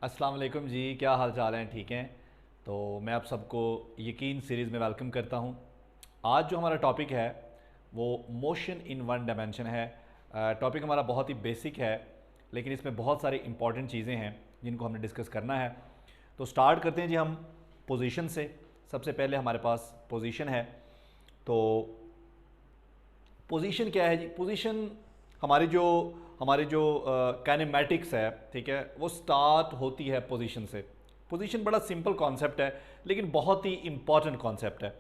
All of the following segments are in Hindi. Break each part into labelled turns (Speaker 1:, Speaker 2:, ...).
Speaker 1: अस्सलाम वालेकुम जी, क्या हाल चाल हैं? ठीक हैं? तो मैं आप सबको यकीन सीरीज़ में वेलकम करता हूं। आज जो हमारा टॉपिक है वो मोशन इन वन डायमेंशन है। टॉपिक हमारा बहुत ही बेसिक है, लेकिन इसमें बहुत सारी इंपॉर्टेंट चीज़ें हैं जिनको हमने डिस्कस करना है। तो स्टार्ट करते हैं जी हम पोजीशन से। सबसे पहले हमारे पास पोजीशन है। तो पोजीशन क्या है जी? पोजीशन हमारी जो काइनेमैटिक्स है, ठीक है, वो स्टार्ट होती है पोजीशन से। पोजीशन बड़ा सिंपल कॉन्सेप्ट है, लेकिन बहुत ही इंपॉर्टेंट कॉन्सेप्ट है।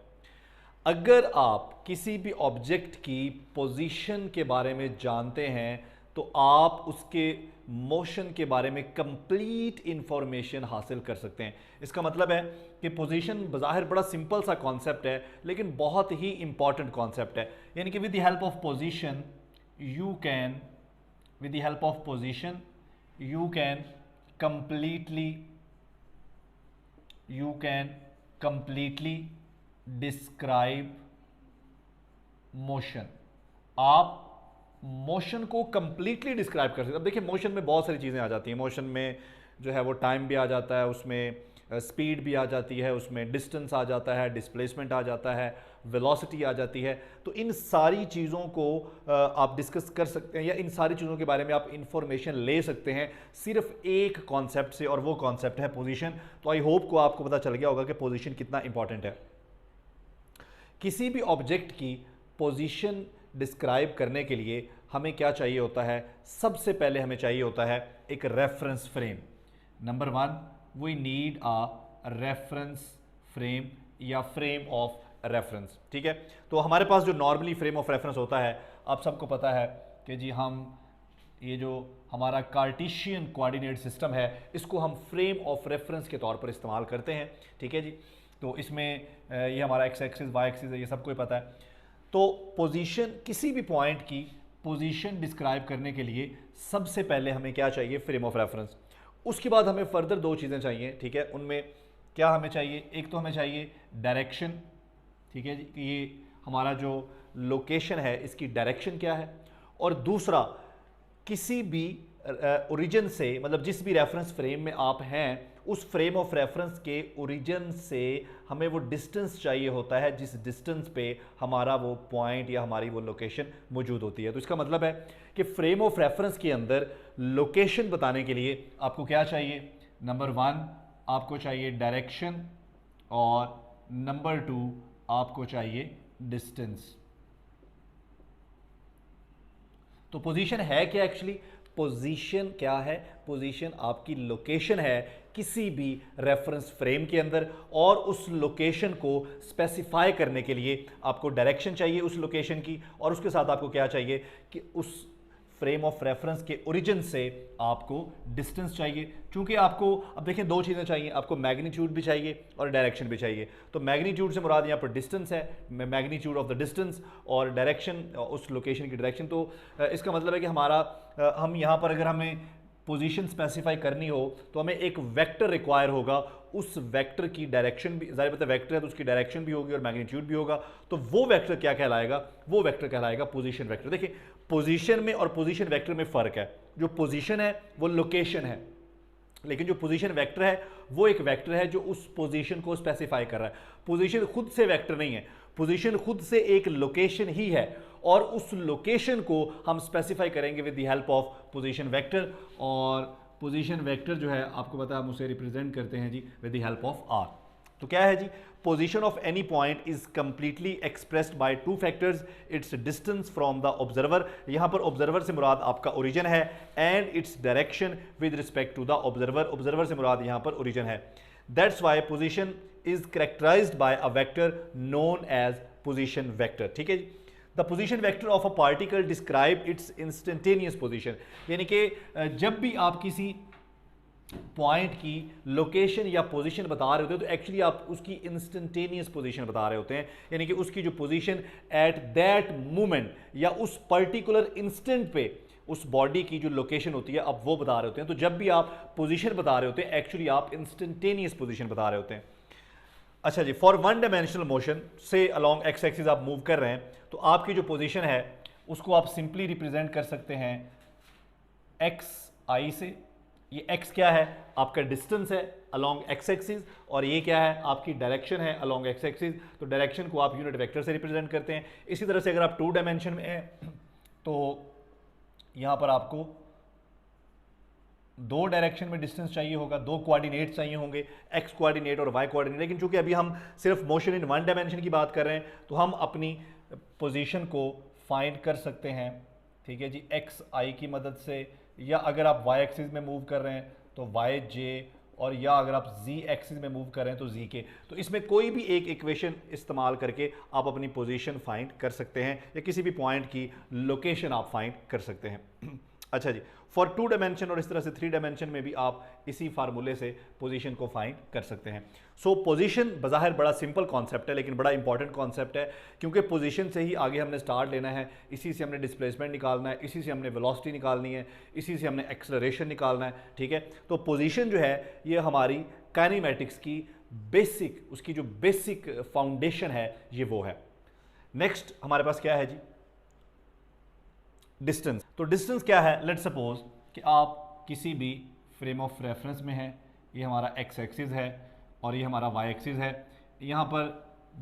Speaker 1: अगर आप किसी भी ऑब्जेक्ट की पोजीशन के बारे में जानते हैं तो आप उसके मोशन के बारे में कंप्लीट इंफॉर्मेशन हासिल कर सकते हैं। इसका मतलब है कि पोजीशन बज़ाहिर बड़ा सिंपल सा कॉन्सेप्ट है, लेकिन बहुत ही इंपॉर्टेंट कॉन्सेप्ट है। यानी कि with the help of position you can with the help of position you can completely you can completely describe motion। आप मोशन को कंप्लीटली डिस्क्राइब कर सकते हैं। अब देखिए, मोशन में बहुत सारी चीज़ें आ जाती हैं। मोशन में जो है वो टाइम भी आ जाता है, उसमें स्पीड भी आ जाती है, उसमें डिस्टेंस आ जाता है, डिस्प्लेसमेंट आ जाता है, वेलोसिटी आ जाती है। तो इन सारी चीज़ों को आप डिस्कस कर सकते हैं, या इन सारी चीज़ों के बारे में आप इंफॉर्मेशन ले सकते हैं सिर्फ एक कॉन्सेप्ट से, और वो कॉन्सेप्ट है पोजीशन। तो आई होप को आपको पता चल गया होगा कि पोजीशन कितना इंपॉर्टेंट है। किसी भी ऑब्जेक्ट की पोजीशन डिस्क्राइब करने के लिए हमें क्या चाहिए होता है? सबसे पहले हमें चाहिए होता है एक reference frame. Number one, we need a reference frame या फ्रेम ऑफ रेफरेंस। ठीक है, तो हमारे पास जो नॉर्मली फ्रेम ऑफ रेफरेंस होता है, आप सबको पता है कि जी हम ये जो हमारा कार्टेशियन कोऑर्डिनेट सिस्टम है, इसको हम फ्रेम ऑफ रेफरेंस के तौर पर इस्तेमाल करते हैं। ठीक है जी, तो इसमें ये हमारा एक्स एक्सिस वाई एक्सिस है, ये सबको ही पता है। तो पोजीशन, किसी भी पॉइंट की पोजीशन डिस्क्राइब करने के लिए सबसे पहले हमें क्या चाहिए? Frame of reference. उसके बाद हमें फर्दर दो चीज़ें चाहिए। ठीक है, उनमें क्या हमें चाहिए? एक तो हमें चाहिए डायरेक्शन। ठीक है जी, कि ये हमारा जो लोकेशन है इसकी डायरेक्शन क्या है। और दूसरा, किसी भी ओरिजिन से, मतलब जिस भी रेफरेंस फ्रेम में आप हैं, उस फ्रेम ऑफ रेफरेंस के ओरिजिन से हमें वो डिस्टेंस चाहिए होता है जिस डिस्टेंस पे हमारा वो पॉइंट या हमारी वो लोकेशन मौजूद होती है। तो इसका मतलब है कि फ्रेम ऑफ रेफरेंस के अंदर लोकेशन बताने के लिए आपको क्या चाहिए? नंबर वन, आपको चाहिए डायरेक्शन, और नंबर टू, आपको चाहिए डिस्टेंस। तो पोजीशन है क्या एक्चुअली? पोजीशन क्या है? पोजीशन आपकी लोकेशन है किसी भी रेफरेंस फ्रेम के अंदर, और उस लोकेशन को स्पेसिफाई करने के लिए आपको डायरेक्शन चाहिए उस लोकेशन की, और उसके साथ आपको क्या चाहिए कि उस फ्रेम ऑफ रेफरेंस के ओरिजिन से आपको डिस्टेंस चाहिए। क्योंकि आपको, अब देखें, दो चीज़ें चाहिए, आपको मैग्नीट्यूड भी चाहिए और डायरेक्शन भी चाहिए। तो मैग्नीट्यूड से मुराद यहाँ पर डिस्टेंस है, मैग्नीट्यूड ऑफ द डिस्टेंस, और डायरेक्शन उस लोकेशन की डायरेक्शन। तो इसका मतलब है कि हमारा हम यहाँ पर अगर हमें पोजीशन स्पेसिफाई करनी हो तो हमें एक वेक्टर रिक्वायर होगा। उस वेक्टर की डायरेक्शन भी, ज़ाहिर बात है वेक्टर है तो उसकी डायरेक्शन भी होगी और मैग्नीट्यूड भी होगा। तो वो वेक्टर क्या कहलाएगा? वो वेक्टर कहलाएगा पोजीशन वेक्टर। देखिए, पोजीशन में और पोजीशन वेक्टर में फ़र्क है। जो पोजीशन है वो लोकेशन है, लेकिन जो पोजीशन वेक्टर है वो एक वेक्टर है जो उस पोजीशन को स्पेसिफाई कर रहा है। पोजीशन खुद से वेक्टर नहीं है, पोजीशन खुद से एक लोकेशन ही है, और उस लोकेशन को हम स्पेसिफाई करेंगे with the help of position vector. और पोजीशन वेक्टर जो है, आपको पता है, हम उसे रिप्रेजेंट करते हैं जी with the help of R. तो क्या है जी? Position of any point is completely expressed by two factors, its distance from the observer, यहां पर ऑब्जर्वर से मुराद आपका ओरिजिन है, and its direction with respect to the observer, observer से मुराद यहां पर ओरिजिन है। That's why position is characterized by a vector known as position vector. ठीक है जी, the position vector of a particle describe it's instantaneous position. यानी कि जब भी आप किसी पॉइंट की लोकेशन या पोजीशन बता रहे होते हैं तो एक्चुअली आप उसकी इंस्टेंटेनियस पोजीशन बता रहे होते हैं, यानी कि उसकी जो पोजीशन एट दैट मोमेंट या उस पर्टिकुलर इंस्टेंट पे उस बॉडी की जो लोकेशन होती है, अब वो बता रहे होते हैं। तो जब भी आप पोजीशन बता रहे होते हैं, एक्चुअली आप इंस्टेंटेनियस पोजीशन बता रहे होते हैं। अच्छा जी, फॉर वन डायमेंशनल मोशन से अलोंग एक्स एक्सिस आप मूव कर रहे हैं, तो आपकी जो पोजीशन है उसको आप सिंपली रिप्रेजेंट कर सकते हैं एक्स आई से, ये x क्या है, आपका डिस्टेंस है अलोंग x एक्सिस, और ये क्या है, आपकी डायरेक्शन है अलोंग x एक्सिस। तो डायरेक्शन को आप यूनिट वेक्टर से रिप्रेजेंट करते हैं। इसी तरह से अगर आप 2 डायमेंशन में हैं तो यहाँ पर आपको 2 डायरेक्शन में डिस्टेंस चाहिए होगा, 2 कोऑर्डिनेट चाहिए होंगे, x कोऑर्डिनेट और y कोऑर्डिनेट। लेकिन चूंकि अभी हम सिर्फ मोशन इन 1 डायमेंशन की बात कर रहे हैं तो हम अपनी पोजीशन को फाइंड कर सकते हैं, ठीक है जी, एक्स आई की मदद से, या अगर आप y एक्सिस में मूव कर रहे हैं तो y j, और या अगर आप z एक्सिस में मूव कर रहे हैं तो z के। तो इसमें कोई भी एक इक्वेशन इस्तेमाल करके आप अपनी पोजीशन फाइंड कर सकते हैं, या किसी भी पॉइंट की लोकेशन आप फाइंड कर सकते हैं। अच्छा जी, फॉर 2 डायमेंशन और इस तरह से 3 डायमेंशन में भी आप इसी फार्मूले से पोजीशन को फाइंड कर सकते हैं। सो पोजीशन बज़ाहिर बड़ा सिंपल कॉन्सेप्ट है, लेकिन बड़ा इंपॉर्टेंट कॉन्सेप्ट है, क्योंकि पोजीशन से ही आगे हमने स्टार्ट लेना है, इसी से हमने डिस्प्लेसमेंट निकालना है, इसी से हमने वेलोसिटी निकालनी है, इसी से हमने एक्सेलरेशन निकालना है, ठीक है। तो पोजीशन जो है ये हमारी काइनेमैटिक्स की बेसिक, उसकी जो बेसिक फाउंडेशन है ये वो है। नेक्स्ट हमारे पास क्या है जी, डिस्टेंस। तो डिस्टेंस क्या है, लेट्स सपोज कि आप किसी भी फ्रेम ऑफ रेफरेंस में हैं, ये हमारा एक्स एक्सिस है और ये हमारा वाई एक्सिस है। यहाँ पर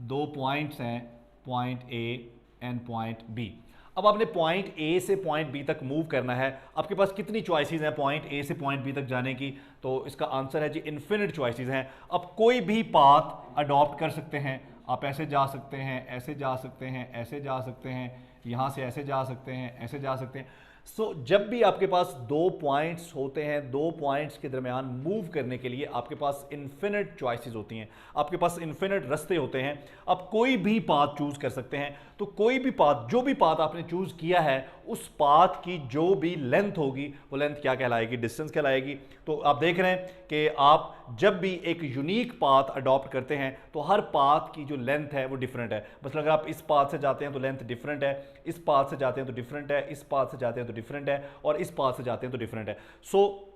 Speaker 1: 2 पॉइंट्स हैं, point A and point B. अब आपने पॉइंट ए से पॉइंट बी तक मूव करना है। आपके पास कितनी चॉइसेस हैं पॉइंट ए से पॉइंट बी तक जाने की, तो इसका आंसर है जी इन्फिनिट चॉइसेस हैं। अब कोई भी पाथ अडॉप्ट कर सकते हैं, आप ऐसे जा सकते हैं, ऐसे जा सकते हैं, ऐसे जा सकते हैं, यहाँ से ऐसे जा सकते हैं, ऐसे जा सकते हैं। सो जब भी आपके पास 2 पॉइंट्स होते हैं, 2 पॉइंट्स के दरमियान मूव करने के लिए आपके पास इन्फिनिट चॉइसेस होती हैं, आपके पास इन्फिनिट रास्ते होते हैं। आप कोई भी पाथ चूज कर सकते हैं। तो कोई भी पाथ, जो भी पाथ आपने चूज किया है, उस पाथ की जो भी लेंथ होगी वो लेंथ क्या कहलाएगी, डिस्टेंस कहलाएगी। तो आप देख रहे हैं कि आप जब भी एक यूनिक पाथ अडॉप्ट करते हैं तो हर पाथ की जो लेंथ है वो डिफरेंट है। मतलब अगर आप इस पाथ से जाते हैं तो लेंथ डिफरेंट है, इस पाथ से जाते हैं तो डिफरेंट है, इस पाथ से जाते हैं तो डिफरेंट है, और इस पाथ से जाते हैं तो डिफरेंट है। सो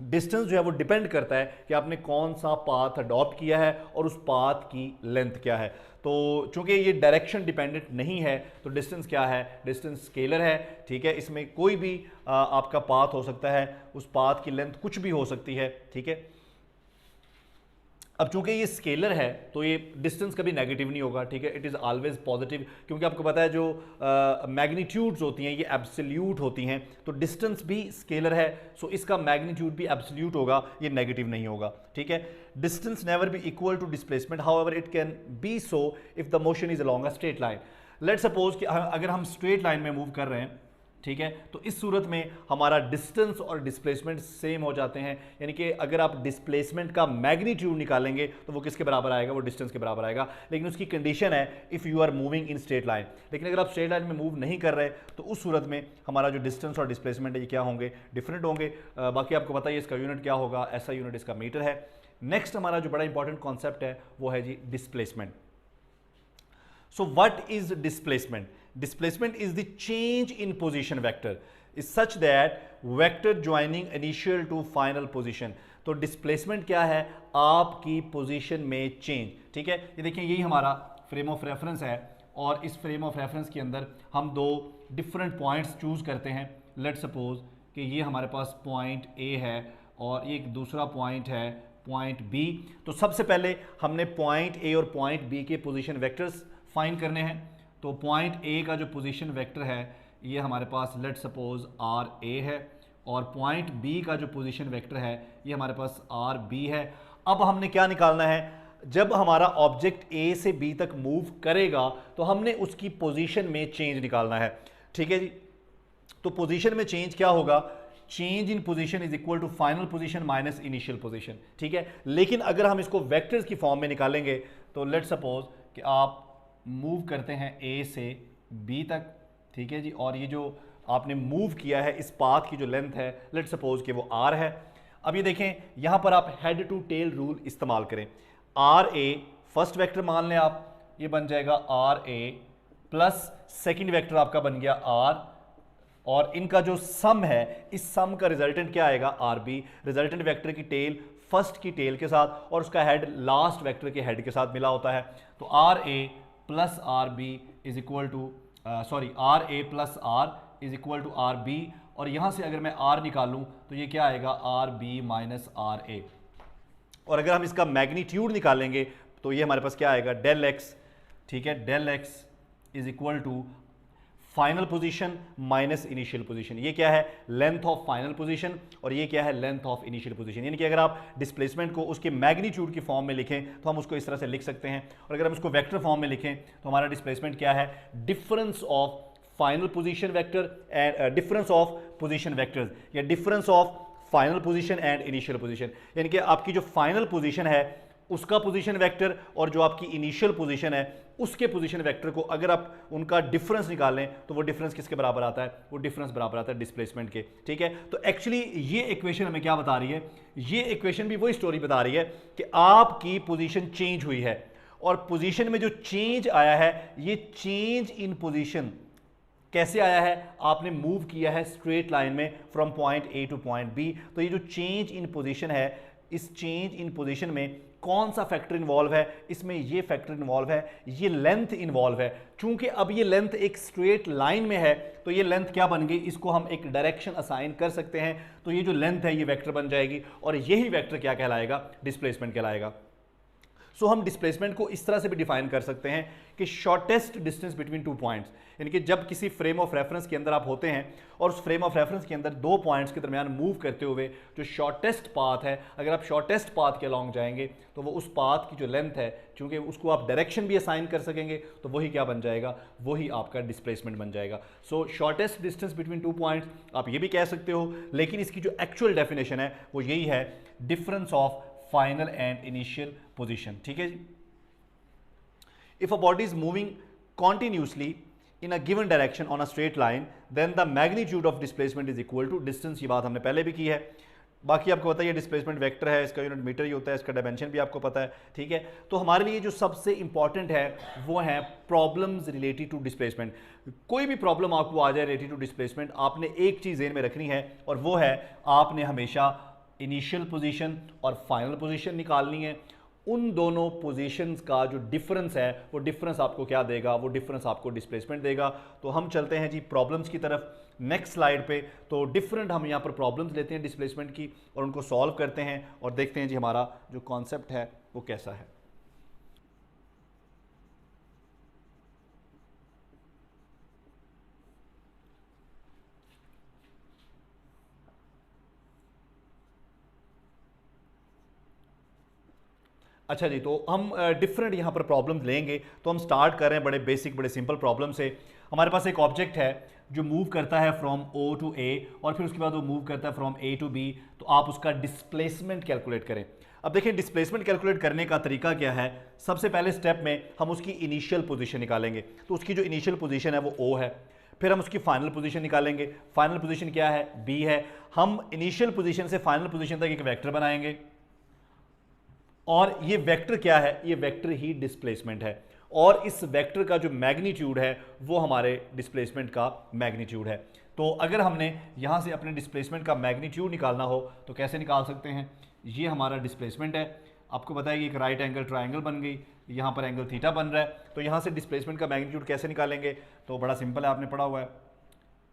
Speaker 1: डिस्टेंस जो है वो डिपेंड करता है कि आपने कौन सा पाथ अडॉप्ट किया है और उस पाथ की लेंथ क्या है। तो चूंकि ये डायरेक्शन डिपेंडेंट नहीं है तो डिस्टेंस क्या है, डिस्टेंस स्केलर है, ठीक है। इसमें कोई भी आपका पाथ हो सकता है, उस पाथ की लेंथ कुछ भी हो सकती है, ठीक है। अब चूंकि ये स्केलर है तो ये डिस्टेंस कभी नेगेटिव नहीं होगा, ठीक है, इट इज़ ऑलवेज पॉजिटिव, क्योंकि आपको पता है जो मैग्नीट्यूड्स होती हैं ये एब्सोल्यूट होती हैं। तो डिस्टेंस भी स्केलर है, सो इसका मैग्नीट्यूड भी एब्सोल्यूट होगा, ये नेगेटिव नहीं होगा, ठीक है। Distance never be equal to displacement, however it can be so if the motion is along a straight line. Let's suppose कि अगर हम स्ट्रेट लाइन में मूव कर रहे हैं, ठीक है, तो इस सूरत में हमारा डिस्टेंस और डिस्प्लेसमेंट सेम हो जाते हैं। यानी कि अगर आप डिस्प्लेसमेंट का मैग्नीट्यूड निकालेंगे तो वो किसके बराबर आएगा, वो डिस्टेंस के बराबर आएगा। लेकिन उसकी कंडीशन है if you are moving in straight line. लेकिन अगर आप स्ट्रेट लाइन में मूव नहीं कर रहे तो उस सूरत में हमारा जो डिस्टेंस और डिस्प्लेसमेंट है ये क्या होंगे, डिफरेंट होंगे। बाकी आपको पता है इसका यूनिट क्या होगा, ऐसा यूनिट इसका मीटर है। नेक्स्ट हमारा जो बड़ा इंपॉर्टेंट कॉन्सेप्ट है वो है जी displacement. So what is displacement? Displacement is the change in position vector is such that vector joining initial to final position। तो displacement क्या है, आपकी position में change, ठीक है। ये देखिए यही हमारा frame of reference है और इस frame of reference के अंदर हम 2 different points choose करते हैं। Let's suppose कि ये हमारे पास point A है और ये एक दूसरा point है point B। तो सबसे पहले हमने point A और point B के position vectors फाइंड करने हैं। तो पॉइंट ए का जो पोजीशन वेक्टर है ये हमारे पास लेट सपोज आर ए है, और पॉइंट बी का जो पोजीशन वेक्टर है ये हमारे पास आर बी है। अब हमने क्या निकालना है, जब हमारा ऑब्जेक्ट ए से बी तक मूव करेगा तो हमने उसकी पोजीशन में चेंज निकालना है, ठीक है जी। तो पोजीशन में चेंज क्या होगा, change in position is equal to final position minus initial position, ठीक है। लेकिन अगर हम इसको वेक्टर्स की फॉर्म में निकालेंगे तो लेट सपोज कि आप मूव करते हैं ए से बी तक, ठीक है जी, और ये जो आपने मूव किया है इस पाथ की जो लेंथ है लेट सपोज कि वो आर है। अब ये देखें यहाँ पर आप हेड टू टेल रूल इस्तेमाल करें। आर ए फर्स्ट वेक्टर मान लें आप, ये बन जाएगा R A plus second vector आपका बन गया आर, और इनका जो सम है इस सम का रिजल्टेंट क्या आएगा आर बी। रिजल्टेंट वेक्टर की टेल फर्स्ट की टेल के साथ और उसका हेड लास्ट वेक्टर के हेड के साथ मिला होता है। तो R A plus R B is equal to R A plus R is equal to R B, और यहाँ से अगर मैं आर निकालूँ तो ये क्या आएगा, R B minus R A. और अगर हम इसका मैग्नीट्यूड निकालेंगे तो ये हमारे पास क्या आएगा, डेल एक्स, ठीक है, del x is equal to final position minus initial position. ये क्या है, लेंथ ऑफ फाइनल पोजीशन, और ये क्या है, लेंथ ऑफ इनिशियल पोजीशन। यानी कि अगर आप डिस्प्लेसमेंट को उसके मैग्नीट्यूड की फॉर्म में लिखें तो हम उसको इस तरह से लिख सकते हैं, और अगर हम उसको वेक्टर फॉर्म में लिखें तो हमारा डिस्प्लेसमेंट क्या है, difference of final position vector and difference of position vectors, या difference of final position and initial position. यानी कि आपकी जो फाइनल पोजीशन है उसका पोजीशन वेक्टर और जो आपकी इनिशियल पोजीशन है उसके पोजीशन वेक्टर को अगर आप उनका डिफरेंस निकालें तो वो डिफरेंस किसके बराबर आता है, वो डिफरेंस बराबर आता है डिस्प्लेसमेंट के। ठीक है, तो एक्चुअली ये इक्वेशन हमें क्या बता रही है, ये इक्वेशन भी वही स्टोरी बता रही है कि आपकी पोजीशन चेंज हुई है, और पोजीशन में जो चेंज आया है, ये चेंज इन पोजीशन कैसे आया है, आपने मूव किया है स्ट्रेट लाइन में from point A to point B. तो ये जो चेंज इन पोजीशन है, इस चेंज इन पोजीशन में कौन सा फैक्टर इन्वॉल्व है, इसमें ये फैक्टर इन्वॉल्व है, ये लेंथ इन्वॉल्व है। चूंकि अब ये लेंथ एक स्ट्रेट लाइन में है तो ये लेंथ क्या बन गई, इसको हम एक डायरेक्शन असाइन कर सकते हैं, तो ये जो लेंथ है ये वेक्टर बन जाएगी, और यही वेक्टर क्या कहलाएगा, डिस्प्लेसमेंट कहलाएगा। सो हम डिस्प्लेसमेंट को इस तरह से भी डिफाइन कर सकते हैं कि shortest distance between two points, यानी कि जब किसी फ्रेम ऑफ रेफरेंस के अंदर आप होते हैं और उस फ्रेम ऑफ रेफरेंस के अंदर दो पॉइंट्स के दरमियान मूव करते हुए जो शॉर्टेस्ट पाथ है, अगर आप शॉर्टेस्ट पाथ के अलॉन्ग जाएंगे तो वो उस पाथ की जो लेंथ है, चूंकि उसको आप डायरेक्शन भी असाइन कर सकेंगे, तो वही क्या बन जाएगा, वही आपका डिस्प्लेसमेंट बन जाएगा। So shortest distance between two points आप ये भी कह सकते हो, लेकिन इसकी जो एक्चुअल डेफिनेशन है वो यही है, difference of final and initial position. ठीक है जी। If a body is moving continuously in a given direction on a straight line, then the magnitude of displacement is equal to distance। ये बात हमने पहले भी की है। बाकी आपको पता है ये डिस्प्लेसमेंट वेक्टर है, इसका यूनिट मीटर ही होता है, इसका डायमेंशन भी आपको पता है। ठीक है, तो हमारे लिए जो सबसे इंपॉर्टेंट है वो है प्रॉब्लम्स रिलेटेड टू डिस्प्लेसमेंट। कोई भी प्रॉब्लम आपको आ जाए रिलेटेड टू डिस्प्लेसमेंट, आपने एक चीज़ ज़हन में रखनी है, और वो है आपने हमेशा इनिशियल पोजीशन और फाइनल पोजीशन निकालनी है। उन दोनों पोजीशंस का जो डिफरेंस है, वो डिफरेंस आपको क्या देगा, वो डिफरेंस आपको डिस्प्लेसमेंट देगा। तो हम चलते हैं जी प्रॉब्लम्स की तरफ नेक्स्ट स्लाइड पे। तो डिफरेंट हम यहाँ पर प्रॉब्लम्स लेते हैं डिस्प्लेसमेंट की और उनको सॉल्व करते हैं और देखते हैं जी हमारा जो कॉन्सेप्ट है वो कैसा है। अच्छा जी, तो हम डिफरेंट यहाँ पर प्रॉब्लम्स लेंगे। तो हम स्टार्ट कर रहे हैं बड़े बेसिक, बड़े सिंपल प्रॉब्लम से। हमारे पास एक ऑब्जेक्ट है जो मूव करता है फ्रॉम ओ टू ए, और फिर उसके बाद वो मूव करता है फ्रॉम ए टू बी। तो आप उसका डिस्प्लेसमेंट कैलकुलेट करें। अब देखिए डिस्प्लेसमेंट कैलकुलेट करने का तरीका क्या है। सबसे पहले स्टेप में हम उसकी इनिशियल पोजीशन निकालेंगे। तो उसकी जो इनिशियल पोजीशन है वो ओ है। फिर हम उसकी फाइनल पोजीशन निकालेंगे। फाइनल पोजीशन क्या है, बी है। हम इनिशियल पोजीशन से फाइनल पोजीशन तक एक वेक्टर बनाएंगे, और ये वेक्टर क्या है, ये वेक्टर ही डिस्प्लेसमेंट है, और इस वेक्टर का जो मैग्नीट्यूड है वो हमारे डिस्प्लेसमेंट का मैग्नीट्यूड है। तो अगर हमने यहाँ से अपने डिस्प्लेसमेंट का मैग्नीट्यूड निकालना हो तो कैसे निकाल सकते हैं। ये हमारा डिस्प्लेसमेंट है। आपको पता है कि एक राइट एंगल ट्राइंगल बन गई, यहाँ पर एंगल थीटा बन रहा है। तो यहाँ से डिस्प्लेसमेंट का मैग्नीट्यूड कैसे निकालेंगे, तो बड़ा सिंपल है, आपने पढ़ा हुआ है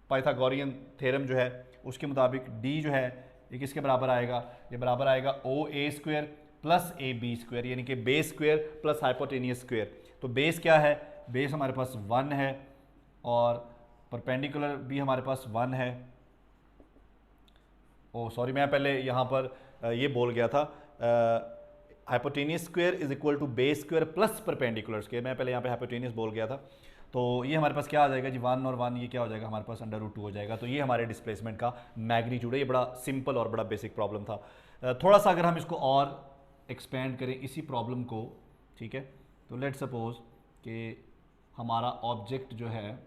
Speaker 1: पाइथागोरियन थ्योरम जो है उसके मुताबिक डी जो है ये किसके बराबर आएगा, ये बराबर आएगा O A square plus A B square, यानी कि base square plus hypotenuse square. तो बेस क्या है, बेस हमारे पास 1 है, और परपेंडिकुलर भी हमारे पास 1 है। ओ सॉरी, मैं पहले यहाँ पर ये बोल गया था, hypotenuse square is equal to base square plus perpendicular square. मैं पहले यहाँ पे हाइपोटेनियस बोल गया था। तो ये हमारे पास क्या आ जाएगा जी, 1 और 1 ये क्या हो जाएगा हमारे पास √2 हो जाएगा। तो ये हमारे डिस्प्लेसमेंट का मैग्नीट्यूड है। ये बड़ा सिंपल और बड़ा बेसिक प्रॉब्लम था। थोड़ा सा अगर हम इसको और एक्सपेंड करें इसी प्रॉब्लम को, ठीक है, तो लेट सपोज कि हमारा ऑब्जेक्ट जो है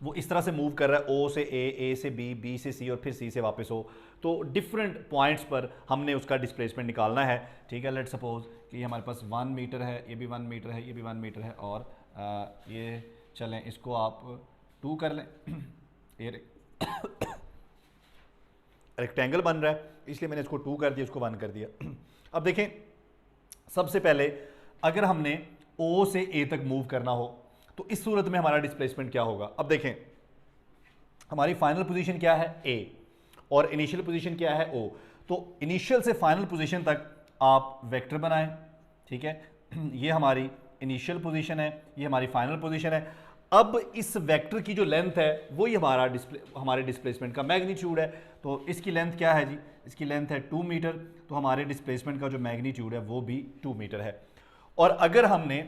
Speaker 1: वो इस तरह से मूव कर रहा है, ओ से ए से बी, बी से सी और फिर सी से वापस हो। तो डिफरेंट पॉइंट्स पर हमने उसका डिस्प्लेसमेंट निकालना है। ठीक है, लेट सपोज कि ये हमारे पास 1 मीटर है, ये भी 1 मीटर है, ये भी 1 मीटर है, और ये चलें इसको आप 2 कर लें। ये रेक्टेंगल बन रहा है इसलिए मैंने इसको 2 कर दिया, इसको 1 कर दिया। अब देखें, सबसे पहले अगर हमने O से A तक मूव करना हो तो इस सूरत में हमारा डिस्प्लेसमेंट क्या होगा। अब देखें, हमारी फाइनल पोजीशन क्या है ए और इनिशियल पोजीशन क्या है ओ। तो इनिशियल से फाइनल पोजीशन तक आप वेक्टर बनाएं, ठीक है। ये हमारी इनिशियल पोजीशन है, ये हमारी फाइनल पोजीशन है। अब इस वेक्टर की जो लेंथ है वही हमारे डिस्प्लेसमेंट का मैग्नीट्यूड है। तो इसकी लेंथ क्या है जी, इसकी लेंथ है 2 मीटर। तो हमारे डिस्प्लेसमेंट का जो मैग्नीट्यूड है वो भी 2 मीटर है। और अगर हमने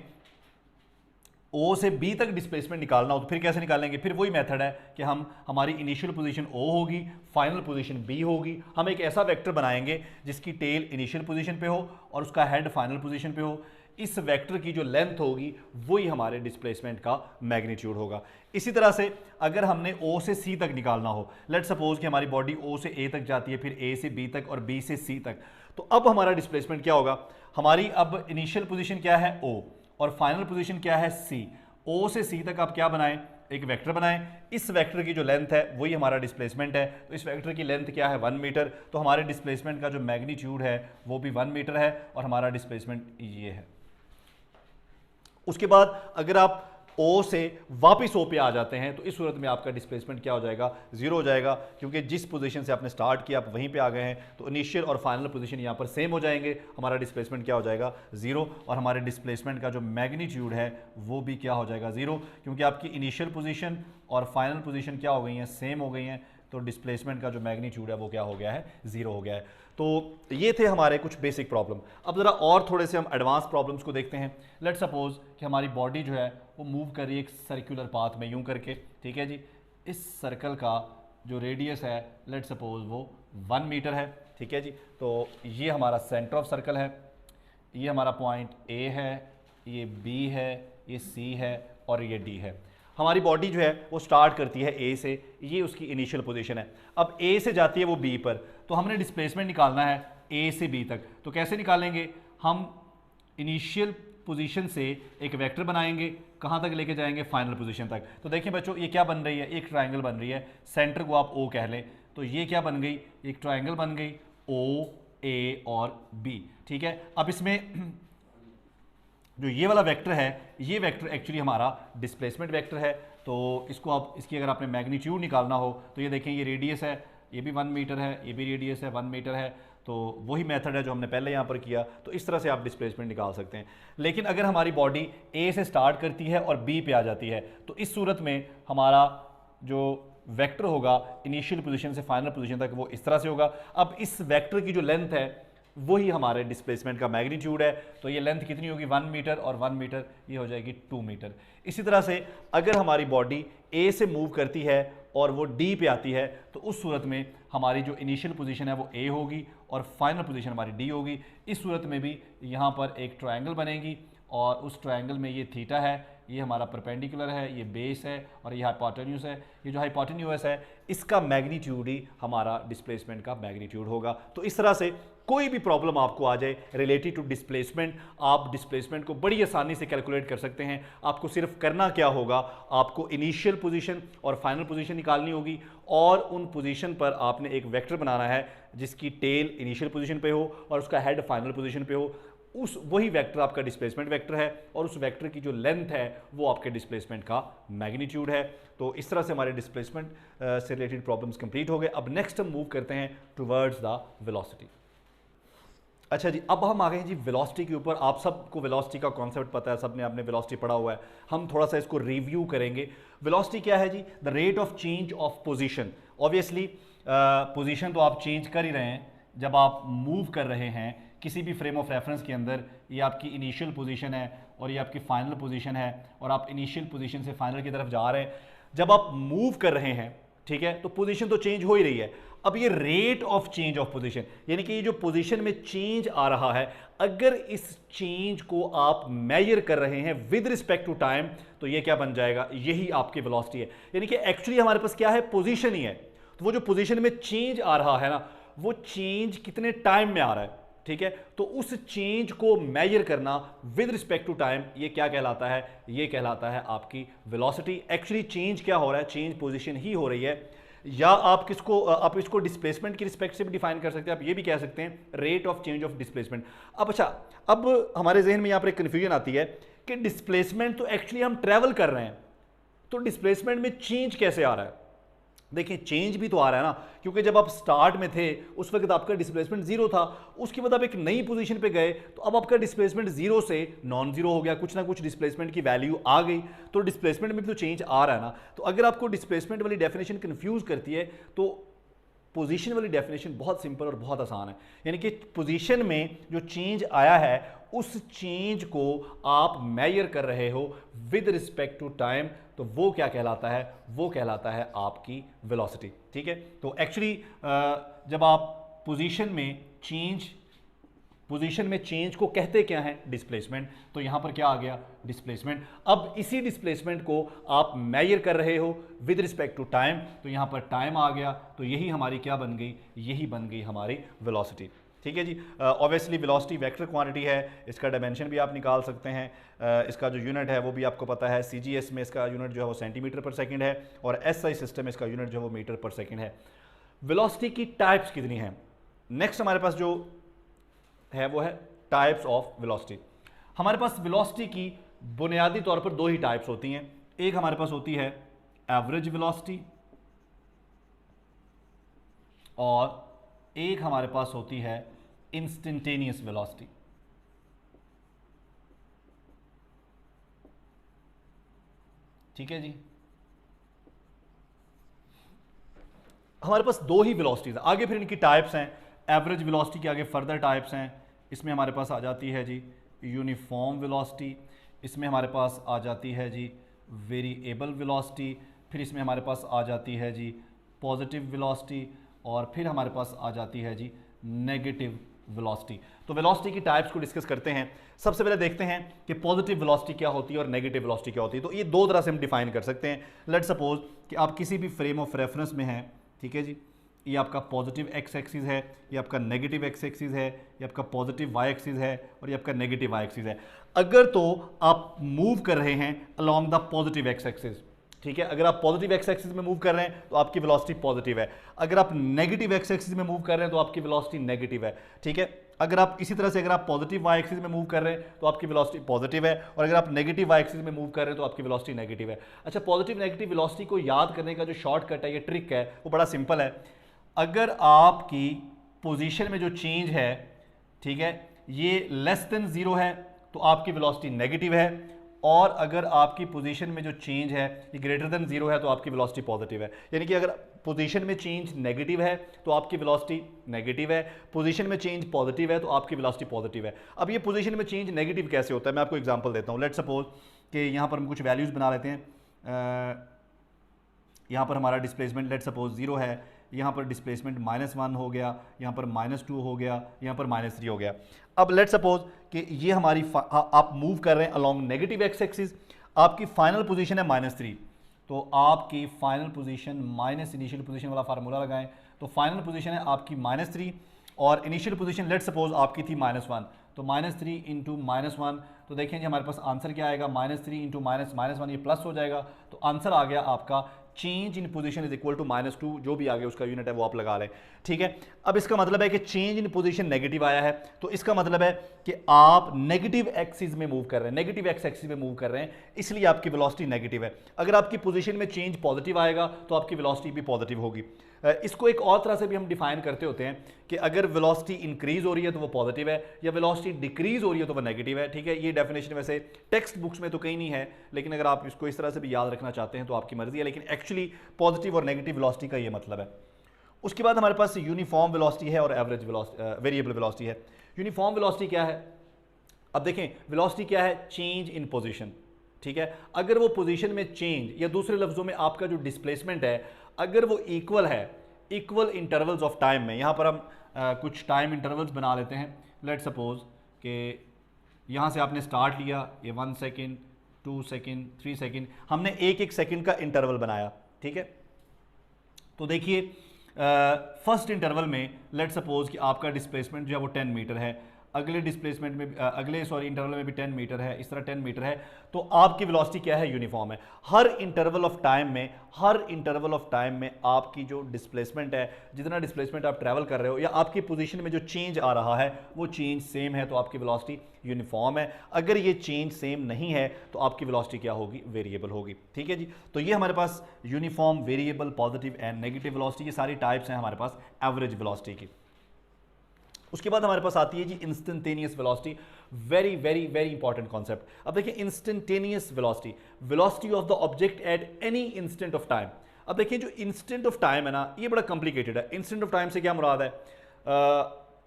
Speaker 1: ओ से बी तक डिस्प्लेसमेंट निकालना हो तो फिर कैसे निकालेंगे, फिर वही मेथड है कि हमारी इनिशियल पोजीशन ओ होगी, फाइनल पोजीशन बी होगी। हम एक ऐसा वेक्टर बनाएंगे जिसकी टेल इनिशियल पोजीशन पे हो और उसका हेड फाइनल पोजीशन पे हो। इस वेक्टर की जो लेंथ होगी वही हमारे डिस्प्लेसमेंट का मैग्नीट्यूड होगा। इसी तरह से अगर हमने ओ से सी तक निकालना हो, लेट्स सपोज कि हमारी बॉडी ओ से ए तक जाती है, फिर ए से बी तक और बी से सी तक, तो अब हमारा डिस्प्लेसमेंट क्या होगा, हमारी अब इनिशियल पोजीशन क्या है ओ और फाइनल पोजीशन क्या है सी। ओ से सी तक आप क्या बनाएं, एक वेक्टर बनाएं। इस वेक्टर की जो लेंथ है वही हमारा डिस्प्लेसमेंट है। तो इस वेक्टर की लेंथ क्या है 1 मीटर। तो हमारे डिस्प्लेसमेंट का जो मैग्नीट्यूड है वो भी 1 मीटर है और हमारा डिस्प्लेसमेंट ये है। उसके बाद अगर आप ओ से वापस ओ पे आ जाते हैं तो इस सूरत में आपका डिस्प्लेसमेंट क्या हो जाएगा, जीरो हो जाएगा, क्योंकि जिस पोजीशन से आपने स्टार्ट किया आप वहीं पे आ गए हैं। तो इनिशियल और फाइनल पोजीशन यहाँ पर सेम हो जाएंगे, हमारा डिस्प्लेसमेंट क्या हो जाएगा, जीरो। और हमारे डिस्प्लेसमेंट का जो मैग्नीट्यूड है वो भी क्या हो जाएगा, जीरो, क्योंकि आपकी इनिशियल पोजीशन और फाइनल पोजीशन क्या हो गई हैं, सेम हो गई हैं। तो डिस्प्लेसमेंट का जो मैग्नीट्यूड है वो क्या हो गया है, जीरो हो गया है। तो ये थे हमारे कुछ बेसिक प्रॉब्लम। अब ज़रा और थोड़े से हम एडवांस प्रॉब्लम्स को देखते हैं। लेट्स सपोज कि हमारी बॉडी जो है वो मूव कर रही है एक सर्कुलर पाथ में यूं करके, ठीक है जी। इस सर्कल का जो रेडियस है लेट्स सपोज वो 1 मीटर है, ठीक है जी। तो ये हमारा सेंटर ऑफ सर्कल है, ये हमारा पॉइंट ए है, ये बी है, ये सी है और ये डी है। हमारी बॉडी जो है वो स्टार्ट करती है ए से, ये उसकी इनिशियल पोजीशन है। अब ए से जाती है वो बी पर, तो हमने डिस्प्लेसमेंट निकालना है ए से बी तक। तो कैसे निकालेंगे, हम इनिशियल पोजीशन से एक वेक्टर बनाएंगे, कहाँ तक लेके जाएंगे, फाइनल पोजीशन तक। तो देखिए बच्चों ये क्या बन रही है, एक ट्रायंगल बन रही है, सेंटर को आप ओ कह लें। तो ये क्या बन गई, एक ट्रायंगल बन गई ओ ए और बी, ठीक है। अब इसमें जो ये वाला वेक्टर है, ये वेक्टर एक्चुअली हमारा डिस्प्लेसमेंट वेक्टर है। तो इसको आप इसकी अगर आपने मैग्नीट्यूड निकालना हो तो ये देखें, ये रेडियस है, ये भी 1 मीटर है, ये भी रेडियस है 1 मीटर है। तो वही मेथड है जो हमने पहले यहाँ पर किया। तो इस तरह से आप डिस्प्लेसमेंट निकाल सकते हैं। लेकिन अगर हमारी बॉडी ए से स्टार्ट करती है और बी पे आ जाती है तो इस सूरत में हमारा जो वेक्टर होगा इनिशियल पोजीशन से फाइनल पोजीशन तक वो इस तरह से होगा। अब इस वेक्टर की जो लेंथ है वही हमारे डिस्प्लेसमेंट का मैग्नीट्यूड है। तो ये लेंथ कितनी होगी, 1 मीटर और 1 मीटर ये हो जाएगी 2 मीटर। इसी तरह से अगर हमारी बॉडी ए से मूव करती है और वो डी पे आती है तो उस सूरत में हमारी जो इनिशियल पोजीशन है वो ए होगी और फाइनल पोजीशन हमारी डी होगी। इस सूरत में भी यहाँ पर एक ट्रायंगल बनेगी और उस ट्रायंगल में ये थीटा है, ये हमारा परपेंडिकुलर है, ये बेस है और ये हाइपोटेन्यूस है। ये जो हाइपोटेन्यूस है इसका मैग्नीट्यूड ही हमारा डिस्प्लेसमेंट का मैग्नीट्यूड होगा। तो इस तरह से कोई भी प्रॉब्लम आपको आ जाए रिलेटेड टू डिस्प्लेसमेंट, आप डिस्प्लेसमेंट को बड़ी आसानी से कैलकुलेट कर सकते हैं। आपको सिर्फ करना क्या होगा, आपको इनिशियल पोजीशन और फाइनल पोजीशन निकालनी होगी और उन पोजीशन पर आपने एक वेक्टर बनाना है जिसकी टेल इनिशियल पोजीशन पे हो और उसका हेड फाइनल पोजीशन पे हो। उस वही वेक्टर आपका डिस्प्लेसमेंट वेक्टर है और उस वेक्टर की जो लेंथ है वो आपके डिस्प्लेसमेंट का मैग्नीट्यूड है। तो इस तरह से हमारे डिस्प्लेसमेंट से रिलेटेड प्रॉब्लम्स कंप्लीट हो गए। अब नेक्स्ट हम मूव करते हैं टुवर्ड्स द वेलोसिटी। अच्छा जी, अब हम आ गए हैं जी वेलोसिटी के ऊपर। आप सबको वेलोसिटी का कॉन्सेप्ट पता है, सबने आपने वेलोसिटी पढ़ा हुआ है। हम थोड़ा सा इसको रिव्यू करेंगे। वेलोसिटी क्या है जी, the rate of change of position. Obviously position तो आप चेंज कर ही रहे हैं जब आप मूव कर रहे हैं किसी भी फ्रेम ऑफ रेफरेंस के अंदर। ये आपकी इनिशियल पोजीशन है और ये आपकी फाइनल पोजीशन है और आप इनिशियल पोजीशन से फाइनल की तरफ जा रहे हैं। जब आप मूव कर रहे हैं, ठीक है, तो पोजीशन तो चेंज हो ही रही है। अब ये rate of change of position, यानी कि ये जो पोजीशन में चेंज आ रहा है, अगर इस चेंज को आप मेजर कर रहे हैं विद रिस्पेक्ट टू टाइम तो ये क्या बन जाएगा, यही आपकी वेलोसिटी है। यानी कि एक्चुअली हमारे पास क्या है, पोजीशन ही है। तो वो जो पोजीशन में चेंज आ रहा है ना, वो चेंज कितने टाइम में आ रहा है, ठीक है। तो उस चेंज को मेजर करना विद रिस्पेक्ट टू टाइम ये क्या कहलाता है, ये कहलाता है आपकी वेलोसिटी। एक्चुअली चेंज क्या हो रहा है, चेंज पोजीशन ही हो रही है। या आप इसको डिस्प्लेसमेंट की रिस्पेक्ट से भी डिफाइन कर सकते हैं। आप ये भी कह सकते हैं rate of change of displacement. अब अच्छा, अब हमारे जहन में यहाँ पर एक कन्फ्यूजन आती है कि डिस्प्लेसमेंट तो एक्चुअली हम ट्रैवल कर रहे हैं, तो डिस्प्लेसमेंट में चेंज कैसे आ रहा है। देखिए चेंज भी तो आ रहा है ना, क्योंकि जब आप स्टार्ट में थे उस वक्त आपका डिस्प्लेसमेंट जीरो था, उसके बाद आप एक नई पोजीशन पे गए तो अब आपका डिस्प्लेसमेंट जीरो से नॉन जीरो हो गया, कुछ ना कुछ डिस्प्लेसमेंट की वैल्यू आ गई, तो डिस्प्लेसमेंट में भी तो चेंज आ रहा है ना। तो अगर आपको डिस्प्लेसमेंट वाली डेफिनेशन कंफ्यूज करती है तो पोजीशन वाली डेफिनेशन बहुत सिंपल और बहुत आसान है, यानी कि पोजीशन में जो चेंज आया है उस चेंज को आप मेजर कर रहे हो विद रिस्पेक्ट टू टाइम, तो वो क्या कहलाता है, वो कहलाता है आपकी वेलोसिटी। ठीक है, तो एक्चुअली जब आप पोजीशन में चेंज को कहते क्या है, डिस्प्लेसमेंट, तो यहां पर क्या आ गया, डिस्प्लेसमेंट। अब इसी डिस्प्लेसमेंट को आप मेजर कर रहे हो विद रिस्पेक्ट टू टाइम, तो यहां पर टाइम आ गया, तो यही हमारी क्या बन गई, यही बन गई हमारी वेलोसिटी। ठीक है जी, ऑब्वियसली वेलोसिटी वेक्टर क्वांटिटी है, इसका डायमेंशन भी आप निकाल सकते हैं, इसका जो यूनिट है वो भी आपको पता है, सीजीएस में इसका यूनिट जो है वो सेंटीमीटर पर सेकंड है और एसआई सिस्टम में इसका यूनिट जो है वो मीटर पर सेकंड है। वेलोसिटी की टाइप्स कितनी हैं, नेक्स्ट हमारे पास जो है वो है टाइप्स ऑफ वेलोसिटी। हमारे पास वेलोसिटी की बुनियादी तौर पर दो ही टाइप्स होती हैं, एक हमारे पास होती है एवरेज वेलोसिटी और एक हमारे पास होती है इंस्टेंटेनियस वेलोसिटी। ठीक है जी, हमारे पास दो ही वेलोसिटीज, आगे फिर इनकी टाइप्स हैं। एवरेज वेलोसिटी के आगे फर्दर टाइप्स हैं, इसमें हमारे पास आ जाती है जी यूनिफॉर्म वेलोसिटी, इसमें हमारे पास आ जाती है जी वेरिएबल वेलोसिटी, फिर इसमें हमारे पास आ जाती है जी पॉजिटिव वेलोसिटी और फिर हमारे पास आ जाती है जी नेगेटिव वेलोसिटी। तो वेलोसिटी की टाइप्स को डिस्कस करते हैं। सबसे पहले देखते हैं कि पॉजिटिव वेलोसिटी क्या होती है और नेगेटिव वेलोसिटी क्या होती है। तो ये दो तरह से हम डिफाइन कर सकते हैं। लेट्स सपोज कि आप किसी भी फ्रेम ऑफ रेफरेंस में हैं, ठीक है जी, ये आपका पॉजिटिव एक्स एक्सिस है, ये आपका नेगेटिव एक्स एक्सिस है, ये आपका पॉजिटिव वाई एक्सिस है और ये आपका नेगेटिव वाई एक्सिस है। अगर तो आप मूव कर रहे हैं along the positive x axis, ठीक है, अगर आप पॉजिटिव एक्स एक्सिस में मूव कर रहे हैं तो आपकी वेलोसिटी पॉजिटिव है, अगर आप नेगेटिव एक्स एक्सिस में मूव कर रहे हैं तो आपकी वेलोसिटी नेगेटिव है। ठीक है, अगर आप इसी तरह से अगर आप पॉजिटिव वाई एक्सिस में मूव कर रहे हैं तो आपकी वेलोसिटी पॉजिटिव है और अगर आप नेगेटिव वाई एक्सिस में मूव कर रहे हैं तो आपकी वेलोसिटी नेगेटिव है। अच्छा, पॉजिटिव नेगेटिव वेलोसिटी को याद करने का जो शॉर्टकट है, ये ट्रिक है, वो बड़ा सिंपल है। अगर आपकी पोजीशन में जो चेंज है, ठीक है, ये लेस देन जीरो है तो आपकी वेलोसिटी नेगेटिव है, और अगर आपकी पोजीशन में जो चेंज है ये ग्रेटर देन जीरो है तो आपकी वेलोसिटी पॉजिटिव है। यानी कि अगर पोजीशन में चेंज नेगेटिव है तो आपकी वेलोसिटी नेगेटिव है, पोजीशन में चेंज पॉजिटिव है तो आपकी वेलोसिटी पॉजिटिव है। अब ये पोजीशन में चेंज नेगेटिव कैसे होता है, मैं आपको एग्जांपल देता हूँ। लेट्स सपोज कि यहाँ पर हम कुछ वैल्यूज़ बना लेते हैं। यहाँ पर हमारा डिस्प्लेसमेंट लेट्स सपोज जीरो है, यहाँ पर डिस्प्लेसमेंट -1 हो गया, यहाँ पर -2 हो गया, यहाँ पर -3 हो गया। अब लेट्स सपोज कि ये हमारी आप मूव कर रहे हैं अलोंग नेगेटिव एक्स एक्सिस, आपकी फाइनल पोजीशन है -3, तो आपकी final position minus initial position वाला फार्मूला लगाएं, तो फाइनल पोजीशन है आपकी -3 और इनिशियल पोजीशन लेट्स सपोज आपकी थी -1, तो -3 इंटू -1, तो देखें जी हमारे पास आंसर क्या आएगा, -3 इंटू -1 ये प्लस हो जाएगा, तो आंसर आ गया आपका change in position is equal to -2, जो भी आगे उसका यूनिट है वो आप लगा लें। ठीक है, अब इसका मतलब है कि चेंज इन पोजीशन नेगेटिव आया है, तो इसका मतलब है कि आप नेगेटिव एक्सिस में मूव कर रहे हैं, नेगेटिव एक्स एक्सिस में मूव कर रहे हैं, इसलिए आपकी वेलोसिटी नेगेटिव है। अगर आपकी पोजीशन में चेंज पॉजिटिव आएगा तो आपकी वेलोसिटी भी पॉजिटिव होगी। इसको एक और तरह से भी हम डिफाइन करते होते हैं कि अगर वेलोसिटी इंक्रीज हो रही है तो वो पॉजिटिव है, या वेलोसिटी डिक्रीज हो रही है तो वो नेगेटिव है। ठीक है, ये डेफिनेशन वैसे टेक्स्ट बुक्स में तो कहीं नहीं है, लेकिन अगर आप इसको इस तरह से भी याद रखना चाहते हैं तो आपकी मर्जी है, लेकिन एक्चुअली पॉजिटिव और नेगेटिव वेलोसिटी का ये मतलब है। उसके बाद हमारे पास यूनिफॉर्म वेलोसिटी है और एवरेज वेरिएबल वेलोसिटी है। यूनिफॉर्म वेलोसिटी क्या है, अब देखें वेलोसिटी क्या है, चेंज इन पोजीशन। ठीक है, अगर वो पोजीशन में चेंज, या दूसरे लफ्जों में आपका जो डिस्प्लेसमेंट है अगर वो इक्वल है, इक्वल इंटरवल्स ऑफ टाइम में, यहाँ पर हम कुछ टाइम इंटरवल्स बना लेते हैं। लेट्स सपोज कि यहाँ से आपने स्टार्ट लिया, ये 1 सेकेंड, 2 सेकेंड, 3 सेकेंड, हमने एक एक सेकेंड का इंटरवल बनाया। ठीक है, तो देखिए फर्स्ट इंटरवल में लेट्स सपोज कि आपका डिस्प्लेसमेंट जो है वो 10 मीटर है। अगले डिस्प्लेसमेंट में इंटरवल में भी 10 मीटर है, इस तरह 10 मीटर है, तो आपकी वेलोसिटी क्या है, यूनिफॉर्म है। हर इंटरवल ऑफ टाइम में आपकी जो डिस्प्लेसमेंट है, जितना डिस्प्लेसमेंट आप ट्रैवल कर रहे हो या आपकी पोजीशन में जो चेंज आ रहा है वो चेंज सेम है, तो आपकी वेलोसिटी यूनिफॉर्म है। अगर ये चेंज सेम नहीं है तो आपकी वेलोसिटी क्या होगी, वेरिएबल होगी। ठीक है जी, तो ये हमारे पास uniform, variable, positive and negative velocity, ये सारी टाइप्स हैं हमारे पास एवरेज वेलोसिटी की। उसके बाद हमारे पास आती है जी instantaneous velocity. Very very very important concept. अब देखिए instantaneous velocity, velocity of the object at any instant of time. अब देखिए जो इंस्टेंट ऑफ टाइम है ना, ये बड़ा कॉम्प्लिकेटेड है। इंस्टेंट ऑफ टाइम से क्या मुराद है,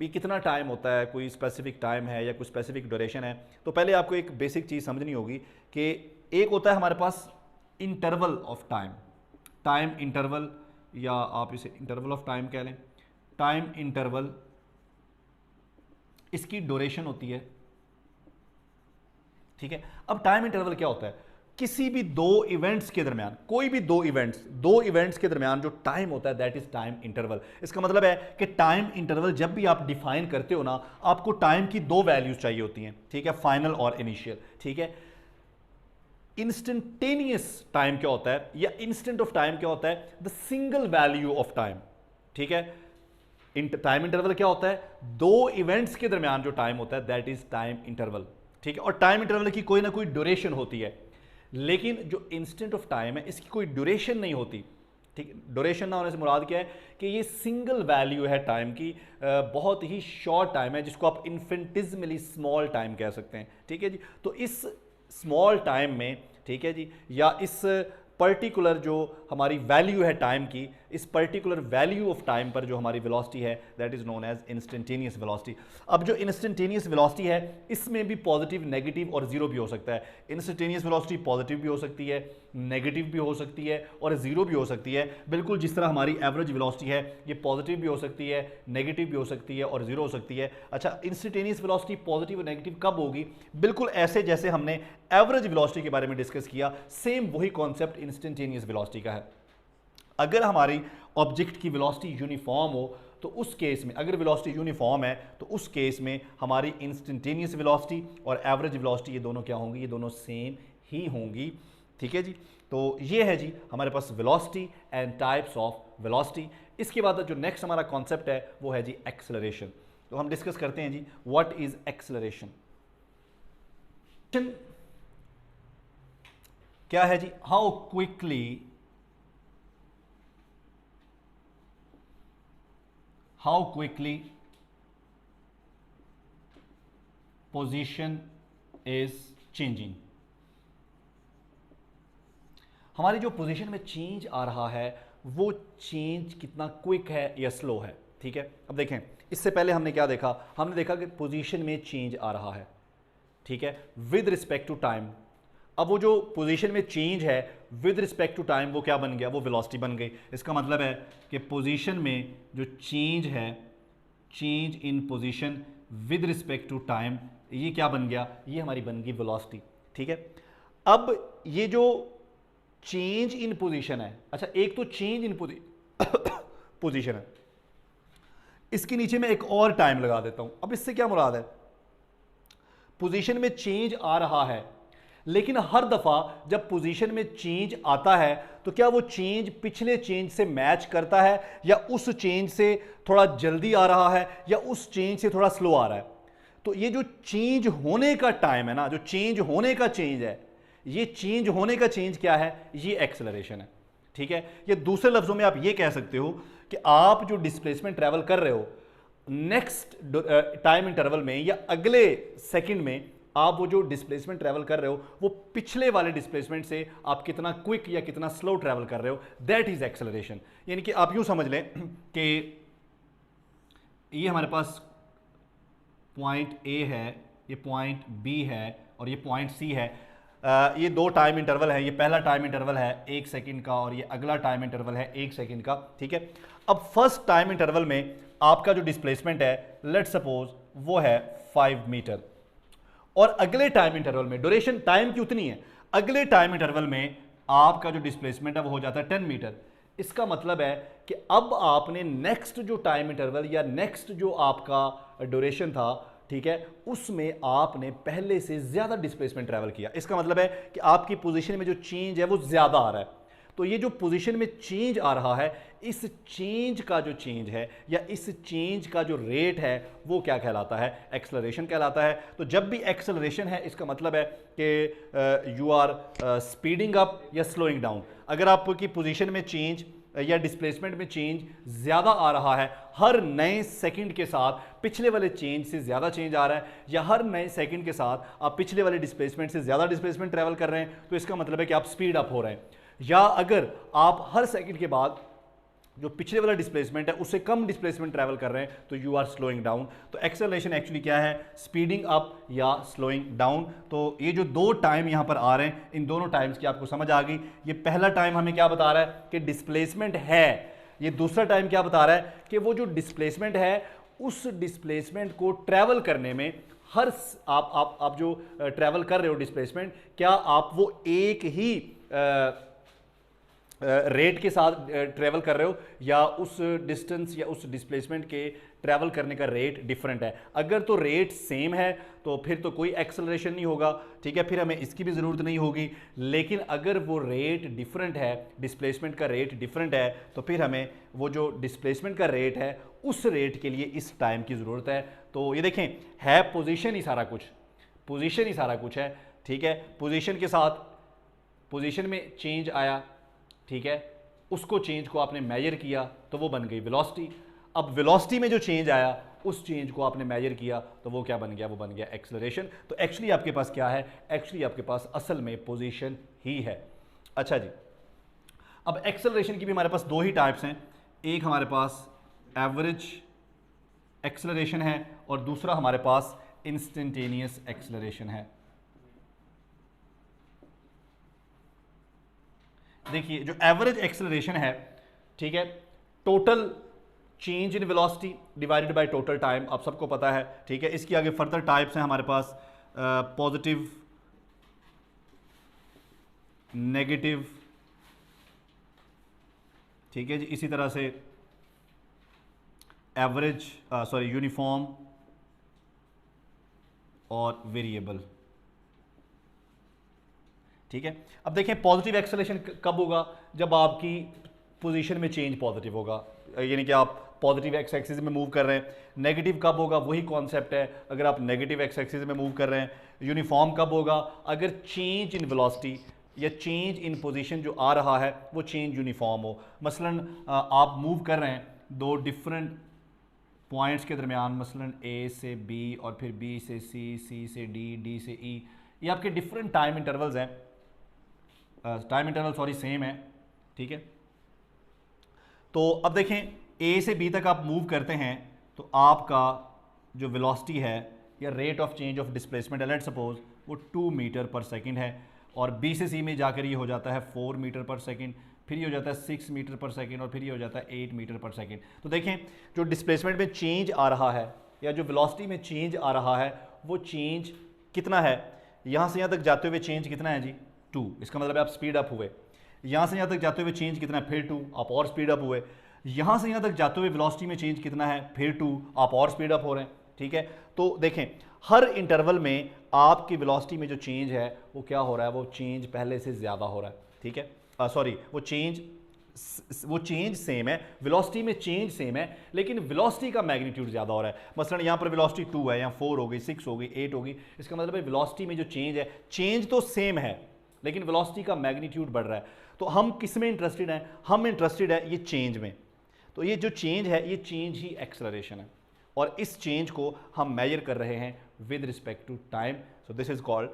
Speaker 1: ये कितना टाइम होता है, कोई स्पेसिफिक टाइम है या कोई स्पेसिफिक ड्यूरेशन है। तो पहले आपको एक बेसिक चीज़ समझनी होगी कि एक होता है हमारे पास interval of time, time interval, या आप इसे इंटरवल ऑफ टाइम कह लें, टाइम इंटरवल, इसकी ड्यूरेशन होती है। ठीक है, अब टाइम इंटरवल क्या होता है, किसी भी दो इवेंट्स के दरमियान, कोई भी दो इवेंट्स के दरमियान जो टाइम होता है दैट इज टाइम इंटरवल। इसका मतलब है कि टाइम इंटरवल जब भी आप डिफाइन करते हो ना, आपको टाइम की दो वैल्यूज चाहिए होती हैं। ठीक है, फाइनल और इनिशियल। ठीक है, इंस्टेंटेनियस टाइम क्या होता है या इंस्टेंट ऑफ टाइम क्या होता है, the single value of time. ठीक है, टाइम इंटरवल क्या होता है, दो इवेंट्स के दरमियान जो टाइम होता है दैट इज टाइम इंटरवल। ठीक है, और टाइम इंटरवल की कोई ना कोई ड्यूरेशन होती है, लेकिन जो इंस्टेंट ऑफ टाइम है इसकी कोई ड्यूरेशन नहीं होती। ठीक, ड्यूरेशन ना होने से मुराद क्या है कि ये सिंगल वैल्यू है टाइम की, बहुत ही शॉर्ट टाइम है, जिसको आप इन्फिनिटिसिमली स्मॉल टाइम कह सकते हैं। ठीक है जी, तो इस स्मॉल टाइम में, ठीक है जी, या इस पर्टिकुलर जो हमारी वैल्यू है टाइम की, इस पर्टिकुलर वैल्यू ऑफ टाइम पर जो हमारी वेलोसिटी है that is known as instantaneous velocity. अब जो इंस्टेंटेनियस वेलोसिटी है इसमें भी पॉजिटिव, नेगेटिव और जीरो भी हो सकता है। इंस्टेंटेनियस वेलोसिटी पॉजिटिव भी हो सकती है, नेगेटिव भी हो सकती है और जीरो भी हो सकती है। बिल्कुल जिस तरह हमारी एवरेज वेलोसिटी है ये पॉजिटिव भी हो सकती है, नेगेटिव भी हो सकती है और जीरो हो सकती है। अच्छा, इंस्टेंटेनियस वेलोसिटी पॉजिटिव और नेगेटिव कब होगी, बिल्कुल ऐसे जैसे हमने एवरेज वेलोसिटी के बारे में डिस्कस किया, सेम वही कॉन्सेप्ट इंस्टेंटेनियस वेलोसिटी का है। अगर हमारी ऑब्जेक्ट की वेलोसिटी यूनिफॉर्म हो तो उस केस में, अगर वेलोसिटी यूनिफॉर्म है तो उस केस में हमारी इंस्टेंटेनियस वेलोसिटी और एवरेज वेलोसिटी ये दोनों क्या होंगी, ये दोनों सेम ही होंगी। ठीक है जी, तो ये है जी हमारे पास velocity and types of velocity. इसके बाद जो नेक्स्ट हमारा कॉन्सेप्ट है वो है जी एक्सेलरेशन। तो हम डिस्कस करते हैं जी व्हाट इज एक्सेलरेशन। क्या है जी, how quickly position is changing. हमारी जो पोजीशन में चेंज आ रहा है वो चेंज कितना क्विक है या स्लो है। ठीक है, अब देखें इससे पहले हमने क्या देखा, हमने देखा कि पोजीशन में चेंज आ रहा है, ठीक है, विद रिस्पेक्ट टू टाइम। अब वो जो पोजीशन में चेंज है विद रिस्पेक्ट टू टाइम वो क्या बन गया, वो वेलोसिटी बन गई। इसका मतलब है कि पोजीशन में जो चेंज है, change in position with respect to time, ये क्या बन गया, ये हमारी बन गई वेलोसिटी। ठीक है, अब ये जो चेंज इन पोजीशन है, अच्छा एक तो चेंज इन पोजीशन है, इसके नीचे मैं एक और टाइम लगा देता हूं। अब इससे क्या मुराद है, पोजीशन में चेंज आ रहा है लेकिन हर दफा जब पोजीशन में चेंज आता है तो क्या वो चेंज पिछले चेंज से मैच करता है या उस चेंज से थोड़ा जल्दी आ रहा है या उस चेंज से थोड़ा स्लो आ रहा है। तो ये जो चेंज होने का टाइम है ना, जो चेंज होने का चेंज है, ये चेंज होने का चेंज क्या है, ये एक्सेलरेशन है। ठीक है, ये दूसरे लफ्जों में आप ये कह सकते हो कि आप जो डिस्प्लेसमेंट ट्रेवल कर रहे हो नेक्स्ट टाइम इंटरवल में या अगले सेकंड में, आप वो जो डिस्प्लेसमेंट ट्रैवल कर रहे हो वो पिछले वाले डिस्प्लेसमेंट से आप कितना क्विक या कितना स्लो ट्रैवल कर रहे हो, दैट इज एक्सेलरेशन। यानी कि आप यूं समझ लें कि ये हमारे पास पॉइंट ए है, ये पॉइंट बी है और ये पॉइंट सी है। ये दो टाइम इंटरवल है, ये पहला टाइम इंटरवल है 1 सेकंड का और ये अगला टाइम इंटरवल है 1 सेकंड का। ठीक है, अब फर्स्ट टाइम इंटरवल में आपका जो डिस्प्लेसमेंट है लेट्स सपोज वो है 5 मीटर और अगले टाइम इंटरवल में ड्यूरेशन टाइम की उतनी है, अगले टाइम इंटरवल में आपका जो डिस्प्लेसमेंट है वो हो जाता है 10 मीटर। इसका मतलब है कि अब आपने नेक्स्ट जो टाइम इंटरवल या नेक्स्ट जो आपका ड्यूरेशन था ठीक है, उसमें आपने पहले से ज़्यादा डिस्प्लेसमेंट ट्रैवल किया, इसका मतलब है कि आपकी पोजीशन में जो चेंज है वो ज़्यादा आ रहा है। तो ये जो पोजीशन में चेंज आ रहा है, इस चेंज का जो चेंज है या इस चेंज का जो रेट है वो क्या कहलाता है? एक्सेलरेशन कहलाता है। तो जब भी एक्सेलरेशन है इसका मतलब है कि यू आर स्पीडिंग अप या स्लोइंग डाउन। अगर आपकी पोजीशन में चेंज या डिस्प्लेसमेंट में चेंज ज़्यादा आ रहा है, हर नए सेकंड के साथ पिछले वाले चेंज से ज़्यादा चेंज आ रहा है, या हर नए सेकंड के साथ आप पिछले वाले डिस्प्लेसमेंट से ज़्यादा डिस्प्लेसमेंट ट्रैवल कर रहे हैं, तो इसका मतलब है कि आप स्पीड अप हो रहे हैं। या अगर आप हर सेकंड के बाद जो पिछले वाला डिस्प्लेसमेंट है उससे कम डिस्प्लेसमेंट ट्रैवल कर रहे हैं, तो यू आर स्लोइंग डाउन। तो एक्सेलरेशन एक्चुअली क्या है? स्पीडिंग अप या स्लोइंग डाउन। तो ये जो दो टाइम यहां पर आ रहे हैं, इन दोनों टाइम्स की आपको समझ आ गई। ये पहला टाइम हमें क्या बता रहा है कि डिस्प्लेसमेंट है, ये दूसरा टाइम क्या बता रहा है कि वो जो डिस्प्लेसमेंट है उस डिस्प्लेसमेंट को ट्रैवल करने में हर आप जो ट्रैवल कर रहे हो डिस्प्लेसमेंट, क्या आप वो एक ही रेट के साथ ट्रैवल कर रहे हो या उस डिस्टेंस या उस डिस्प्लेसमेंट के ट्रैवल करने का रेट डिफरेंट है। अगर तो रेट सेम है तो फिर तो कोई एक्सेलरेशन नहीं होगा, ठीक है, फिर हमें इसकी भी ज़रूरत नहीं होगी। लेकिन अगर वो रेट डिफरेंट है, डिस्प्लेसमेंट का रेट डिफरेंट है, तो फिर हमें वो जो डिस्प्लेसमेंट का रेट है उस रेट के लिए इस टाइम की ज़रूरत है। तो ये देखें, है पोजीशन ही सारा कुछ, पोजीशन ही सारा कुछ है, ठीक है। पोजीशन के साथ पोजीशन में चेंज आया, ठीक है, उसको चेंज को आपने मेजर किया तो वो बन गई वेलोसिटी। अब वेलोसिटी में जो चेंज आया उस चेंज को आपने मेजर किया तो वो क्या बन गया? वो बन गया एक्सेलरेशन। तो एक्चुअली आपके पास क्या है? एक्चुअली आपके पास असल में पोजीशन ही है। अच्छा जी, अब एक्सेलरेशन की भी हमारे पास दो ही टाइप्स हैं। एक हमारे पास एवरेज एक्सेलरेशन है और दूसरा हमारे पास इंस्टेंटेनियस एक्सेलरेशन है। देखिए, जो एवरेज एक्सेलरेशन है, ठीक है, total change in velocity divided by total time, आप सबको पता है, ठीक है। इसकी आगे फर्दर टाइप्स हैं हमारे पास, पॉजिटिव, नेगेटिव, ठीक है जी। इसी तरह से एवरेज यूनिफॉर्म और वेरिएबल, ठीक है। अब देखें, पॉजिटिव एक्सेलरेशन कब होगा? जब आपकी पोजीशन में चेंज पॉजिटिव होगा, यानी कि आप पॉजिटिव एक्स एक्सिस में मूव कर रहे हैं। नेगेटिव कब होगा? वही कॉन्सेप्ट है, अगर आप नेगेटिव एक्स एक्सिस में मूव कर रहे हैं। यूनिफॉर्म कब होगा? अगर चेंज इन वेलोसिटी या चेंज इन पोजीशन जो आ रहा है वो चेंज यूनिफॉर्म हो। मसलन आप मूव कर रहे हैं दो डिफरेंट पॉइंट्स के दरमियान, मसलन ए से बी और फिर बी से सी, सी से डी, डी से ई, ये आपके डिफरेंट टाइम इंटरवल्स हैं, टाइम इंटरवल सेम है, ठीक है। तो अब देखें, ए से बी तक आप मूव करते हैं तो आपका जो वेलोसिटी है या rate of change of displacement है, लेट्स सपोज वो 2 मीटर पर सेकंड है, और बी से सी में जाकर ये हो जाता है 4 मीटर पर सेकंड, फिर ये हो जाता है 6 मीटर पर सेकंड, और फिर ये हो जाता है 8 मीटर पर सेकंड। तो देखें, जो डिस्प्लेसमेंट में चेंज आ रहा है या जो वेलोसिटी में चेंज आ रहा है वो चेंज कितना है? यहाँ से यहाँ तक जाते हुए चेंज कितना है जी? 2। इसका मतलब है आप स्पीड अप हुए। यहाँ से यहाँ तक जाते हुए चेंज कितना है? फिर 2, आप और स्पीड अप हुए। यहाँ से यहाँ तक जाते हुए वेलोसिटी में चेंज कितना है? फिर 2, आप और स्पीड अप हो रहे हैं, ठीक है। तो देखें, हर इंटरवल में आपकी वेलोसिटी में जो चेंज है वो क्या हो रहा है? वो चेंज पहले से ज़्यादा हो रहा है, ठीक है। वो चेंज सेम है, वेलोसिटी में चेंज सेम है, लेकिन वेलोसिटी का मैग्नीट्यूड ज़्यादा हो रहा है। मसलन यहाँ पर वेलोसिटी 2 है, यहाँ 4 हो गई, 6 हो गई, 8 होगी। इसका मतलब है वेलोसिटी में जो चेंज है, चेंज तो सेम है लेकिन वेलोसिटी का मैग्नीट्यूड बढ़ रहा है। तो हम किस में इंटरेस्टेड हैं? हम इंटरेस्टेड है ये चेंज में। तो ये जो चेंज है, ये चेंज ही एक्सेलरेशन है, और इस चेंज को हम मेजर कर रहे हैं with respect to time. So this is called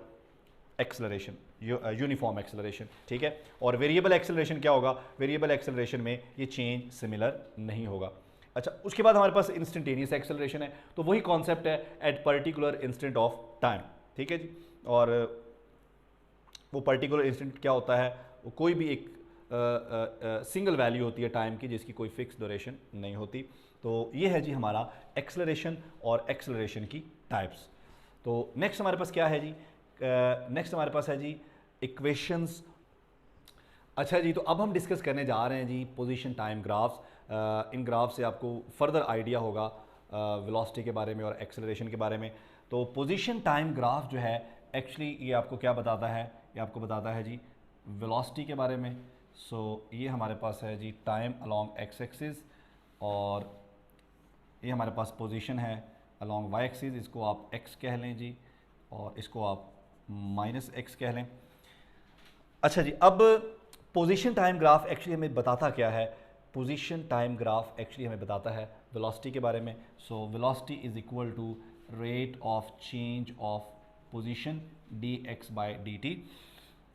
Speaker 1: acceleration, uniform acceleration, ठीक है। और वेरिएबल एक्सेलरेशन क्या होगा? वेरिएबल एक्सेलरेशन में ये चेंज सिमिलर नहीं होगा। अच्छा, उसके बाद हमारे पास इंस्टेंटेनियस एक्सेलरेशन है, तो वही कॉन्सेप्ट है at particular instant of time, ठीक है जी। और वो पर्टिकुलर इंस्टेंट क्या होता है? वो कोई भी एक सिंगल वैल्यू होती है टाइम की, जिसकी कोई फिक्स ड्यूरेशन नहीं होती। तो ये है जी हमारा एक्सेलरेशन और एक्सेलरेशन की टाइप्स। तो नेक्स्ट हमारे पास क्या है जी? नेक्स्ट हमारे पास है जी इक्वेशंस। अच्छा जी, तो अब हम डिस्कस करने जा रहे हैं जी पोजीशन टाइम ग्राफ्स। इन ग्राफ से आपको फर्दर आइडिया होगा वेलोसिटी के बारे में और एक्सेलरेशन के बारे में। तो पोजीशन टाइम ग्राफ जो है एक्चुअली ये आपको क्या बताता है, ये आपको बताता है जी वेलोसिटी के बारे में। सो ये हमारे पास है जी टाइम अलोंग एक्स एक्सिस, और ये हमारे पास पोजीशन है अलोंग वाई एक्सिस, इसको आप एक्स कह लें जी और इसको आप माइनस एक्स कह लें। अच्छा जी, अब पोजीशन टाइम ग्राफ एक्चुअली हमें बताता क्या है? पोजीशन टाइम ग्राफ एक्चुअली हमें बताता है वेलोसिटी के बारे में। So velocity is equal to rate of change of position d x by d t,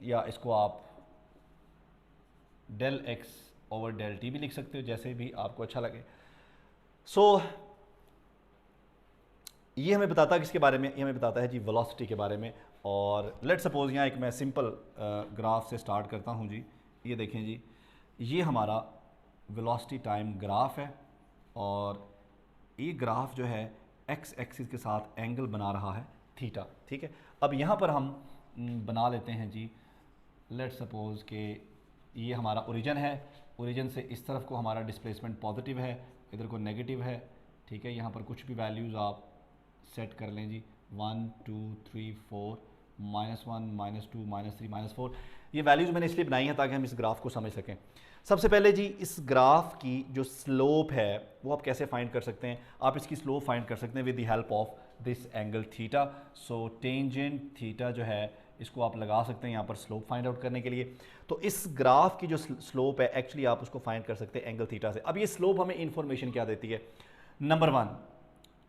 Speaker 1: या इसको आप del x over del t भी लिख सकते हो, जैसे भी आपको अच्छा लगे। सो ये हमें बताता है किसके बारे में? ये हमें बताता है जी वेलोसिटी के बारे में। और लेट सपोज यहाँ एक मैं सिंपल ग्राफ से स्टार्ट करता हूँ जी। ये देखें जी, ये हमारा वेलोसिटी टाइम ग्राफ है, और ये ग्राफ जो है एक्स एक्सिस के साथ एंगल बना रहा है थीटा, ठीक है। अब यहाँ पर हम बना लेते हैं जी, लेट सपोज कि ये हमारा ओरिजिन है, ओरिजिन से इस तरफ को हमारा डिस्प्लेसमेंट पॉजिटिव है, इधर को नेगेटिव है, ठीक है। यहाँ पर कुछ भी वैल्यूज़ आप सेट कर लें जी, 1 2 3 4 -1 -2 -3 -4। ये वैल्यूज़ मैंने इसलिए बनाई हैं ताकि हम इस ग्राफ को समझ सकें। सबसे पहले जी इस ग्राफ की जो स्लोप है वो आप कैसे फाइंड कर सकते हैं? आप इसकी स्लोप फाइंड कर सकते हैं with the help of this angle theta. So tangent theta जो है इसको आप लगा सकते हैं यहाँ पर स्लोप फाइंड आउट करने के लिए। तो इस ग्राफ की जो स्लोप है एक्चुअली आप उसको फाइंड कर सकते हैं एंगल थीटा से। अब ये स्लोप हमें इंफॉर्मेशन क्या देती है? नंबर 1,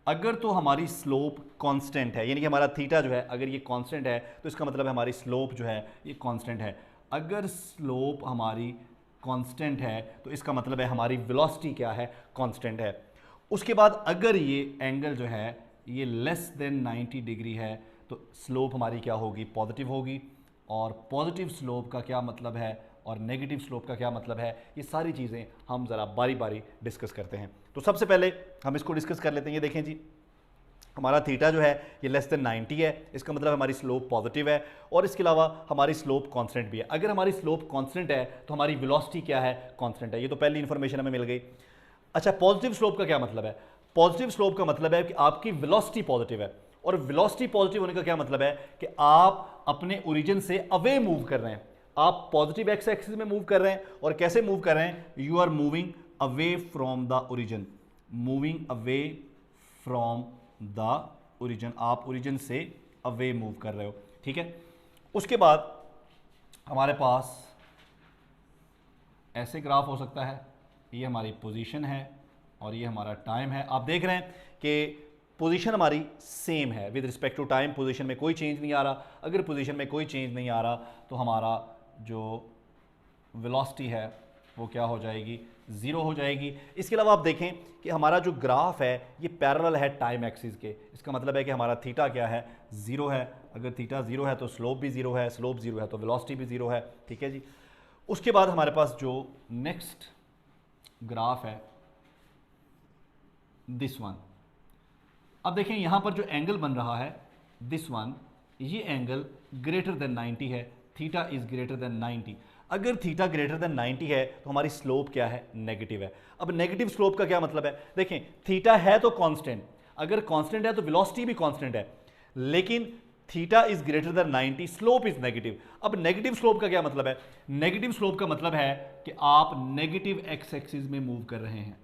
Speaker 1: अगर तो हमारी स्लोप कांस्टेंट है, यानी कि हमारा थीटा जो है अगर ये कांस्टेंट है तो इसका मतलब है हमारी स्लोप जो है ये कांस्टेंट है। अगर स्लोप हमारी कांस्टेंट है तो इसका मतलब है हमारी वेलोसिटी क्या है? कांस्टेंट है। उसके बाद अगर ये एंगल जो है ये लेस देन 90 डिग्री है तो स्लोप हमारी क्या होगी? पॉजिटिव होगी। और पॉजिटिव स्लोप का क्या मतलब है और नेगेटिव स्लोप का क्या मतलब है, ये सारी चीज़ें हम ज़रा बारी बारी डिस्कस करते हैं। तो सबसे पहले हम इसको डिस्कस कर लेते हैं। ये देखें जी, हमारा थीटा जो है ये लेस देन 90 है, इसका मतलब हमारी स्लोप पॉजिटिव है, और इसके अलावा हमारी स्लोप कांस्टेंट भी है। अगर हमारी स्लोप कांस्टेंट है तो हमारी वेलोसिटी क्या है? कांस्टेंट है। ये तो पहली इंफॉर्मेशन हमें मिल गई। अच्छा, पॉजिटिव स्लोप का क्या मतलब है? पॉजिटिव स्लोप का मतलब है कि आपकी वेलोसिटी पॉजिटिव है, और वेलोसिटी पॉजिटिव होने का क्या मतलब है कि आप अपने ओरिजिन से अवे मूव कर रहे हैं। आप पॉजिटिव एक्स एक्सिस में मूव कर रहे हैं, और कैसे मूव कर रहे हैं? You are moving away from the origin, moving away from the origin, आप ओरिजिन से अवे मूव कर रहे हो, ठीक है। उसके बाद हमारे पास ऐसे ग्राफ हो सकता है, ये हमारी पोजीशन है और ये हमारा टाइम है। आप देख रहे हैं कि पोजीशन हमारी सेम है with respect to time, position में कोई चेंज नहीं आ रहा। अगर पोजीशन में कोई चेंज नहीं आ रहा तो हमारा जो वेलोसिटी है वो क्या हो जाएगी? 0 हो जाएगी। इसके अलावा आप देखें कि हमारा जो ग्राफ है ये पैरेलल है टाइम एक्सिस के, इसका मतलब है कि हमारा थीटा क्या है? 0 है। अगर थीटा 0 है तो स्लोप भी 0 है, स्लोप 0 है तो वेलोसिटी भी 0 है, ठीक है जी। उसके बाद हमारे पास जो नेक्स्ट ग्राफ है दिस वन। अब देखें यहाँ पर जो एंगल बन रहा है दिस वन, ये एंगल ग्रेटर देन 90 है, थीटा इज ग्रेटर देन 90। अगर थीटा ग्रेटर देन 90 है तो हमारी स्लोप क्या है? नेगेटिव है। अब नेगेटिव स्लोप का क्या मतलब है? देखें, थीटा है तो कांस्टेंट, अगर कांस्टेंट है तो वेलोसिटी भी कांस्टेंट है, लेकिन theta is greater than 90, slope is negative. अब नेगेटिव स्लोप का क्या मतलब है? नेगेटिव स्लोप का मतलब है कि आप नेगेटिव एक्स एक्सिस में मूव कर रहे हैं,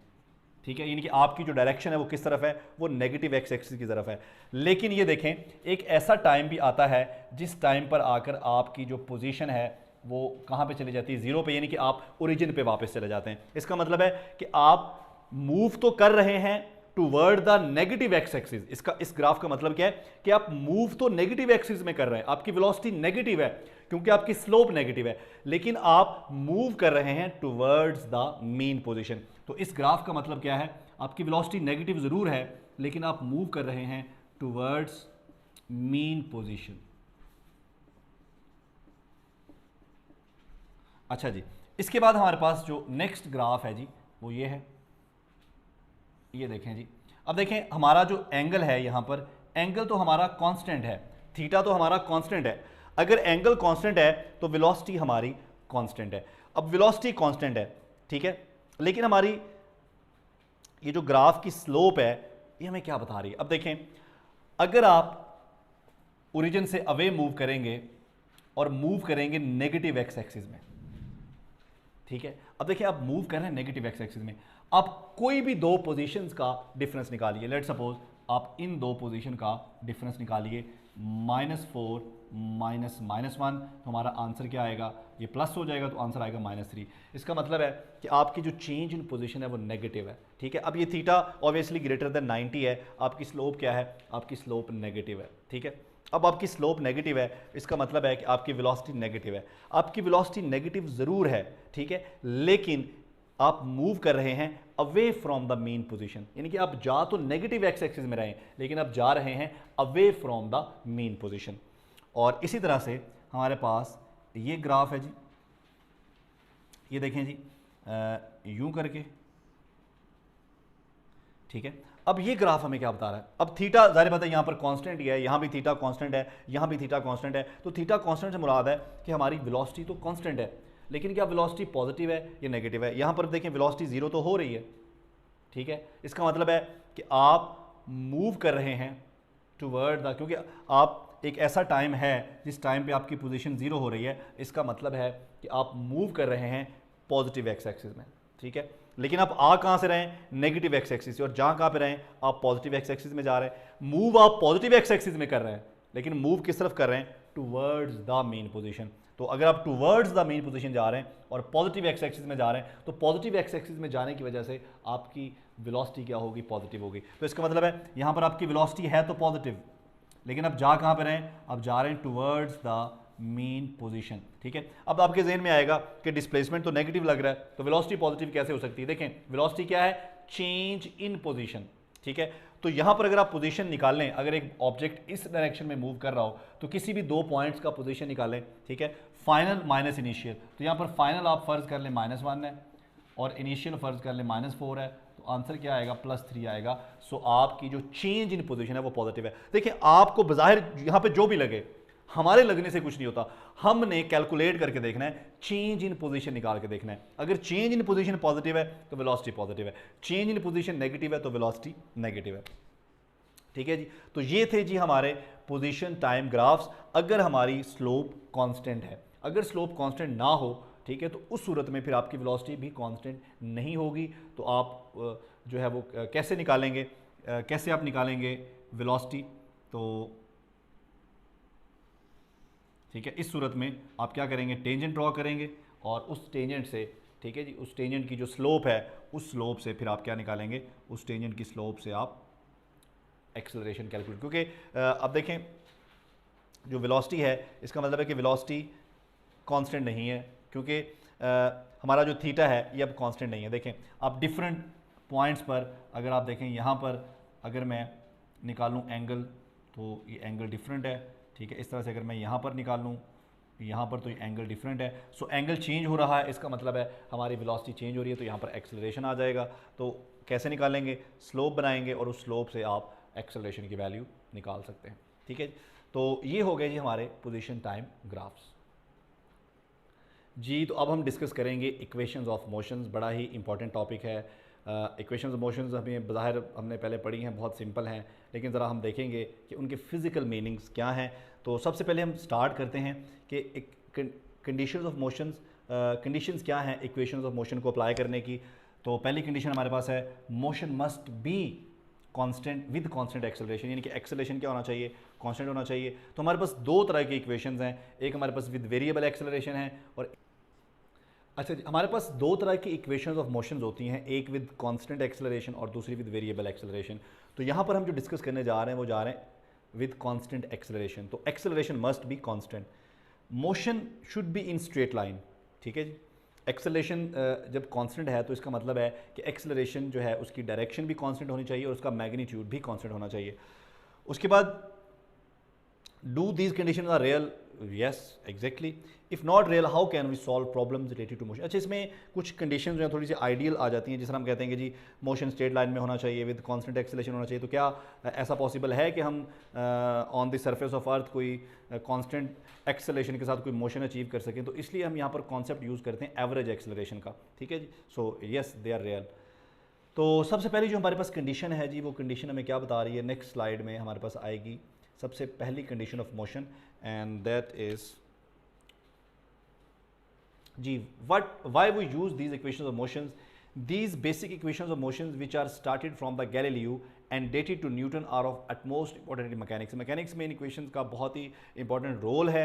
Speaker 1: ठीक है, यानी कि आपकी जो डायरेक्शन है वो किस तरफ है? वो नेगेटिव एक्स एक्सिस की तरफ है। लेकिन ये देखें, एक ऐसा टाइम भी आता है जिस टाइम पर आकर आपकी जो पोजीशन है वो कहाँ पे चली जाती है? 0 पे, यानी कि आप ओरिजिन पे वापस चले जाते हैं। इसका मतलब है कि आप मूव तो कर रहे हैं toward the negative x axis. इसका इस ग्राफ का मतलब क्या है कि आप मूव तो नेगेटिव एक्सिस में कर रहे हैं, आपकी वेलोसिटी नेगेटिव है क्योंकि आपकी स्लोप नेगेटिव है, लेकिन आप मूव कर रहे हैं टूवर्ड्स द मीन पोजीशन। तो इस ग्राफ का मतलब क्या है? आपकी वेलोसिटी नेगेटिव जरूर है लेकिन आप मूव कर रहे हैं टूवर्ड्स मीन पोजीशन। अच्छा जी, इसके बाद हमारे पास जो नेक्स्ट ग्राफ है जी वो ये है। ये देखें जी, अब देखें हमारा जो एंगल है यहाँ पर, एंगल तो हमारा कांस्टेंट है, थीटा तो हमारा कांस्टेंट है। अगर एंगल कांस्टेंट है तो वेलोसिटी हमारी कांस्टेंट है। अब वेलोसिटी कांस्टेंट है, ठीक है, लेकिन हमारी ये जो ग्राफ की स्लोप है ये हमें क्या बता रही है? अब देखें, अगर आप ओरिजिन से अवे मूव करेंगे और मूव करेंगे नेगेटिव एक्स एक्सिस में, ठीक है, अब देखिए आप मूव कर रहे हैं नेगेटिव एक्स एक्सिस में, आप कोई भी दो पोजीशंस का डिफरेंस निकालिए। लेट सपोज आप इन दो पोजीशन का डिफरेंस निकालिए, -4 -1, तो हमारा आंसर क्या आएगा? ये प्लस हो जाएगा तो आंसर आएगा -3। इसका मतलब है कि आपकी जो चेंज इन पोजीशन है वो नेगेटिव है, ठीक है। अब ये थीटा ऑब्वियसली ग्रेटर देन 90 है, आपकी स्लोप क्या है? आपकी स्लोप नेगेटिव है, ठीक है। अब आपकी स्लोप नेगेटिव है, इसका मतलब है कि आपकी वेलोसिटी नेगेटिव है। आपकी वेलोसिटी नेगेटिव ज़रूर है, ठीक है, लेकिन आप मूव कर रहे हैं away from the mean position, यानी कि आप जा तो नेगेटिव एक्स एक्सिस में रहे लेकिन आप जा रहे हैं away from the mean position. और इसी तरह से हमारे पास ये ग्राफ है जी, ये देखें जी, यूं करके, ठीक है। अब ये ग्राफ हमें क्या बता रहा है? अब थीटा जाहिर बात है यहाँ पर कांस्टेंट ही है, यहाँ भी थीटा कांस्टेंट है, यहाँ भी थीटा कांस्टेंट है, तो थीटा कांस्टेंट से मुराद है कि हमारी वेलोसिटी तो कांस्टेंट है, लेकिन क्या वेलोसिटी पॉजिटिव है या नेगेटिव है? यहाँ पर देखें वेलोसिटी 0 तो हो रही है, ठीक है। इसका मतलब है कि आप मूव कर रहे हैं टुवर्ड द, क्योंकि आप एक ऐसा टाइम है जिस टाइम पे आपकी पोजीशन 0 हो रही है, इसका मतलब है कि आप मूव कर रहे हैं पॉजिटिव एक्स एक्सिस में, ठीक है। लेकिन आप आ कहाँ से रहे हैं? नेगेटिव एक्स एक्सिस से, और जहाँ कहाँ पे रहे हैं? आप पॉजिटिव एक्स एक्सिस में जा रहे हैं। मूव आप पॉजिटिव एक्स एक्सिस में कर रहे हैं, लेकिन मूव किस तरफ कर रहे हैं? Towards the main position. तो अगर आप टुवर्ड्स द मेन पोजीशन जा रहे हैं और पॉजिटिव एक्स एक्सिस में जा रहे हैं, तो पॉजिटिव एक्स एक्सिस में जाने की वजह से आपकी वेलोसिटी क्या होगी? पॉजिटिव होगी। तो इसका मतलब है यहाँ पर आपकी वेलोसिटी है तो पॉजिटिव, लेकिन अब जा कहाँ पर रहे हैं? आप जा रहे हैं टुवर्ड्स द मीन पोजीशन, ठीक है। अब आपके जहन में आएगा कि डिस्प्लेसमेंट तो नेगेटिव लग रहा है, तो वेलोसिटी पॉजिटिव कैसे हो सकती है? देखें वेलोसिटी क्या है? चेंज इन पोजीशन, ठीक है। तो यहां पर अगर आप पोजीशन निकाल लें, अगर एक ऑब्जेक्ट इस डायरेक्शन में मूव कर रहा हो तो किसी भी दो पॉइंट्स का पोजीशन निकालें, ठीक है, फाइनल माइनस इनिशियल, तो यहां पर फाइनल आप फर्ज कर लें -1 है और इनिशियल फर्ज कर लें -4 है, तो आंसर क्या आएगा? +3 आएगा। सो आपकी जो चेंज इन पोजीशन है वो पॉजिटिव है। देखिए आपको बाहर यहां पे जो भी लगे, हमारे लगने से कुछ नहीं होता, हमने कैलकुलेट करके देखना है, चेंज इन पोजीशन निकाल के देखना है। अगर चेंज इन पोजीशन पॉजिटिव है तो वेलोसिटी पॉजिटिव है, चेंज इन पोजीशन नेगेटिव है तो वेलोसिटी नेगेटिव है, ठीक है जी। तो ये थे जी हमारे पोजीशन टाइम ग्राफ्स। अगर हमारी स्लोप कांस्टेंट है, अगर स्लोप कांस्टेंट ना हो, ठीक है, तो उस सूरत में फिर आपकी वेलोसिटी भी कांस्टेंट नहीं होगी। तो आप जो है वो कैसे निकालेंगे, कैसे आप निकालेंगे वेलोसिटी? तो ठीक है, इस सूरत में आप क्या करेंगे? टेंजेंट ड्रॉ करेंगे और उस टेंजेंट से, ठीक है जी, उस टेंजेंट की जो स्लोप है उस स्लोप से फिर आप क्या निकालेंगे? उस टेंजेंट की स्लोप से आप एक्सेलरेशन कैलकुलेट, क्योंकि अब देखें जो वेलोसिटी है इसका मतलब है कि वेलोसिटी कांस्टेंट नहीं है, क्योंकि हमारा जो थीटा है ये अब कांस्टेंट नहीं है। देखें आप डिफरेंट पॉइंट्स पर अगर आप देखें, यहाँ पर अगर मैं निकालूँ एंगल तो ये एंगल डिफरेंट है, ठीक है। इस तरह से अगर मैं यहाँ पर निकाल लूँ यहाँ पर तो ये एंगल डिफरेंट है। सो एंगल चेंज हो रहा है, इसका मतलब है हमारी वेलोसिटी चेंज हो रही है, तो यहाँ पर एक्सेलरेशन आ जाएगा। तो कैसे निकालेंगे? स्लोप बनाएंगे और उस स्लोप से आप एक्सेलरेशन की वैल्यू निकाल सकते हैं, ठीक है। तो ये हो गए जी हमारे पोजीशन टाइम ग्राफ्स जी। तो अब हम डिस्कस करेंगे इक्वेशंस ऑफ मोशंस, बड़ा ही इंपॉर्टेंट टॉपिक है। इक्वेशंस ऑफ मोशंस हमें बाहर हमने पहले पढ़ी हैं, बहुत सिंपल हैं, लेकिन ज़रा हम देखेंगे कि उनके फिज़िकल मीनिंग्स क्या हैं। तो सबसे पहले हम स्टार्ट करते हैं कि कंडीशंस ऑफ मोशंस, कंडीशंस क्या हैं इक्वेशंस ऑफ मोशन को अप्लाई करने की। तो पहली कंडीशन हमारे पास है motion must be constant with constant acceleration, यानी कि एक्सेलरेशन क्या होना चाहिए? कांस्टेंट होना चाहिए। तो हमारे पास दो तरह की इक्वेशंस हैं, एक हमारे पास विद वेरिएबल एक्सेलरेशन है और अच्छा जी, हमारे पास दो तरह की इक्वेशंस ऑफ मोशंस होती हैं, एक विद कांस्टेंट एक्सेलरेशन और दूसरी विद वेरिएबल एक्सेलरेशन। तो यहाँ पर हम जो डिस्कस करने जा रहे हैं वो जा रहे हैं विद कांस्टेंट एक्सेलरेशन। तो acceleration must be constant, motion should be in straight line, ठीक है जी। एक्सेलरेशन जब कांस्टेंट है तो इसका मतलब है कि एक्सेलरेशन जो है उसकी डायरेक्शन भी कांस्टेंट होनी चाहिए और उसका मैग्नीट्यूड भी कांस्टेंट होना चाहिए। उसके बाद do these condition are real? Yes exactly. If not real how can we solve problems related to motion? अच्छा, इसमें कुछ कंडीशन जो है थोड़ी सी आइडियल आ जाती हैं, जिस तरह हम कहते हैं कि जी मोशन स्ट्रेट लाइन में होना चाहिए, विद कांस्टेंट एक्सेलरेशन होना चाहिए। तो क्या ऐसा पॉसिबल है कि हम on the surface of earth कोई कांस्टेंट एक्सेलरेशन के साथ कोई मोशन अचीव कर सकें? तो इसलिए हम यहाँ पर कॉन्सेप्ट यूज़ करते हैं एवरेज एक्सेलरेशन का, ठीक है जी। So yes they are real. तो सबसे पहली जो हमारे पास कंडीशन है जी, वो कंडीशन हमें क्या बता रही है, नेक्स्ट स्लाइड में हमारे पास आएगी सबसे पहली condition of motion, and that is जी why we use these equations of motions. These basic equations of motions which are started from the Galileo and dated to Newton are of utmost importance in mechanics. Mechanics में इन equations का बहुत ही important role है.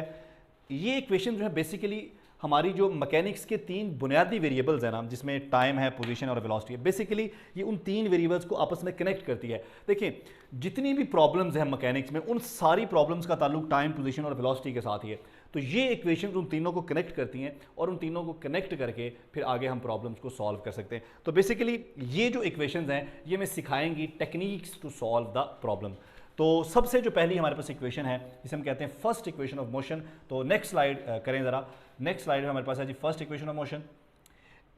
Speaker 1: ये equations जो है basically हमारी जो मैकेनिक्स के तीन बुनियादी वेरिएबल्स हैं ना, जिसमें टाइम है, पोजीशन और वेलोसिटी है, बेसिकली ये उन तीन वेरिएबल्स को आपस में कनेक्ट करती है. देखिए जितनी भी प्रॉब्लम्स हैं मैकेनिक्स में, उन सारी प्रॉब्लम्स का ताल्लुक टाइम, पोजीशन और वेलोसिटी के साथ ही है. तो ये इक्वेशंस उन तीनों को कनेक्ट करती हैं और उन तीनों को कनेक्ट करके फिर आगे हम प्रॉब्लम्स को सॉल्व कर सकते हैं. तो बेसिकली ये जो इक्वेशंस हैं ये हमें सिखाएंगी techniques to solve the problem. तो सबसे जो पहली हमारे पास इक्वेशन है जिसे हम कहते हैं फर्स्ट इक्वेशन ऑफ मोशन. तो नेक्स्ट स्लाइड करें ज़रा. नेक्स्ट स्लाइड में हमारे पास है जी first equation of motion.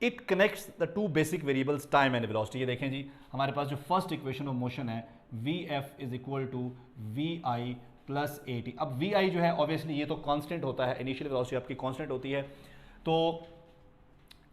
Speaker 1: It connects the two basic variables time and velocity. ये देखें जी हमारे पास जो फर्स्ट इक्वेशन ऑफ मोशन है V F is equal to we I plus A T. अब वी आई जो है ऑब्वियसली ये तो कांस्टेंट होता है, इनिशियल वेलोसिटी आपकी कांस्टेंट होती है. तो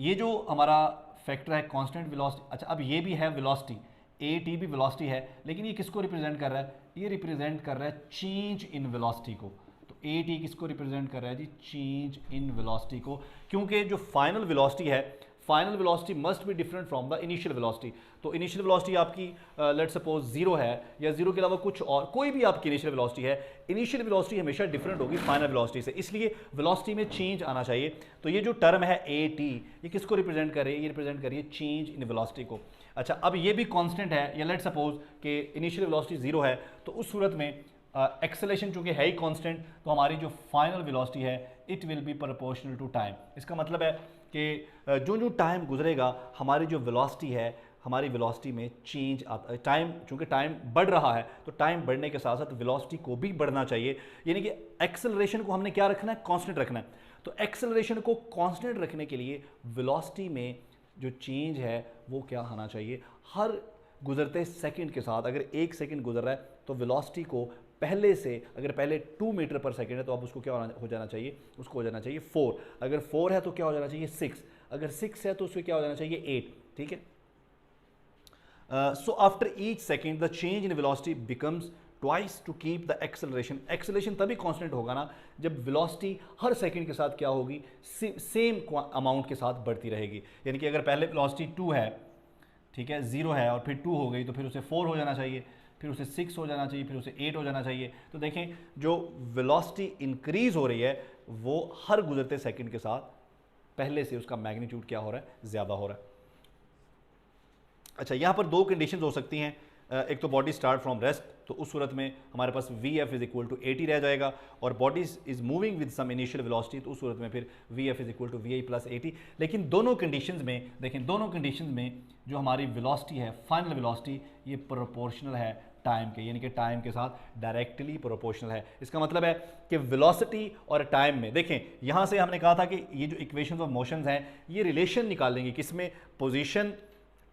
Speaker 1: ये जो हमारा फैक्टर है कांस्टेंट वेलोसिटी. अच्छा अब ये भी है वेलोसिटी, ए टी भी वेलोसिटी है, लेकिन ये किसको रिप्रेजेंट कर रहा है, ये रिप्रेजेंट कर रहा है चेंज इन वेलोसिटी को. तो ए टी किसको रिप्रेजेंट कर रहा है जी, चेंज इन वेलोसिटी को, क्योंकि जो फाइनल वेलोसिटी है, final velocity must be different from the initial velocity. तो इनिशियल वेलोसिटी आपकी लेट्स सपोज जीरो है या जीरो के अलावा कुछ और कोई भी आपकी इनिशियल वेलोसिटी है, इनिशियल वेलोसिटी हमेशा डिफरेंट होगी फाइनल वेलोसिटी से, इसलिए वेलोसिटी में चेंज आना चाहिए. तो ये जो टर्म है ए टी ये किसको रिप्रेजेंट कर रही है, ये रिप्रेजेंट कर रही है चेंज इन वेलोसिटी को. अच्छा अब ये भी कांस्टेंट है, या लेट्स सपोज कि इनिशियल वेलोसिटी जीरो है, तो उस सूरत में एक्सेलेरेशन चूंकि है ही कांस्टेंट, तो हमारी जो फाइनल वेलोसिटी है it will be proportional to time. इसका मतलब है कि जो जो टाइम गुजरेगा हमारी जो वेलोसिटी है, हमारी वेलोसिटी में चेंज आता है. टाइम चूंकि टाइम बढ़ रहा है तो टाइम बढ़ने के साथ साथ वेलोसिटी को भी बढ़ना चाहिए. यानी कि एक्सेलरेशन को हमने क्या रखना है, कांस्टेंट रखना है. तो एक्सेलरेशन को कांस्टेंट रखने के लिए वेलोसिटी में जो चेंज है वो क्या होना चाहिए, हर गुजरते सेकंड के साथ. अगर एक सेकंड गुजर रहा है तो वेलोसिटी को पहले से, अगर पहले 2 मीटर पर सेकंड है तो अब उसको क्या हो जाना चाहिए, उसको हो जाना चाहिए 4. अगर 4 है तो क्या हो जाना चाहिए 6. अगर 6 है तो उसको क्या हो जाना चाहिए 8. ठीक है. So after each second the change in velocity becomes twice to keep the acceleration. Acceleration तभी कांस्टेंट होगा ना जब वेलोसिटी हर सेकंड के साथ क्या होगी, सेम अमाउंट के साथ बढ़ती रहेगी. यानी कि अगर पहले वेलोसिटी 2 है, ठीक है, 0 है और फिर 2 हो गई तो फिर उसे 4 हो जाना चाहिए, फिर उसे 6 हो जाना चाहिए, फिर उसे 8 हो जाना चाहिए. तो देखें जो वेलोसिटी इंक्रीज हो रही है वो हर गुजरते सेकंड के साथ पहले से उसका मैग्नीट्यूड क्या हो रहा है, ज़्यादा हो रहा है. अच्छा यहाँ पर दो कंडीशंस हो सकती हैं. एक तो बॉडी स्टार्ट फ्रॉम रेस्ट, तो उस सूरत में हमारे पास V F is equal to A T रह जाएगा, और body is moving with some initial velocity, तो उस सूरत में फिर V F is equal to we I plus A T. लेकिन दोनों कंडीशंस में देखें, दोनों कंडीशंस में जो हमारी वेलोसिटी है, फाइनल वेलोसिटी, ये प्रोपोर्शनल है टाइम के, यानी कि टाइम के साथ डायरेक्टली प्रोपोर्शनल है. इसका मतलब है कि वेलोसिटी और टाइम में, देखें यहाँ से हमने कहा था कि ये जो इक्वेशंस ऑफ मोशंस हैं ये रिलेशन निकालेंगे किसमें, पोजीशन,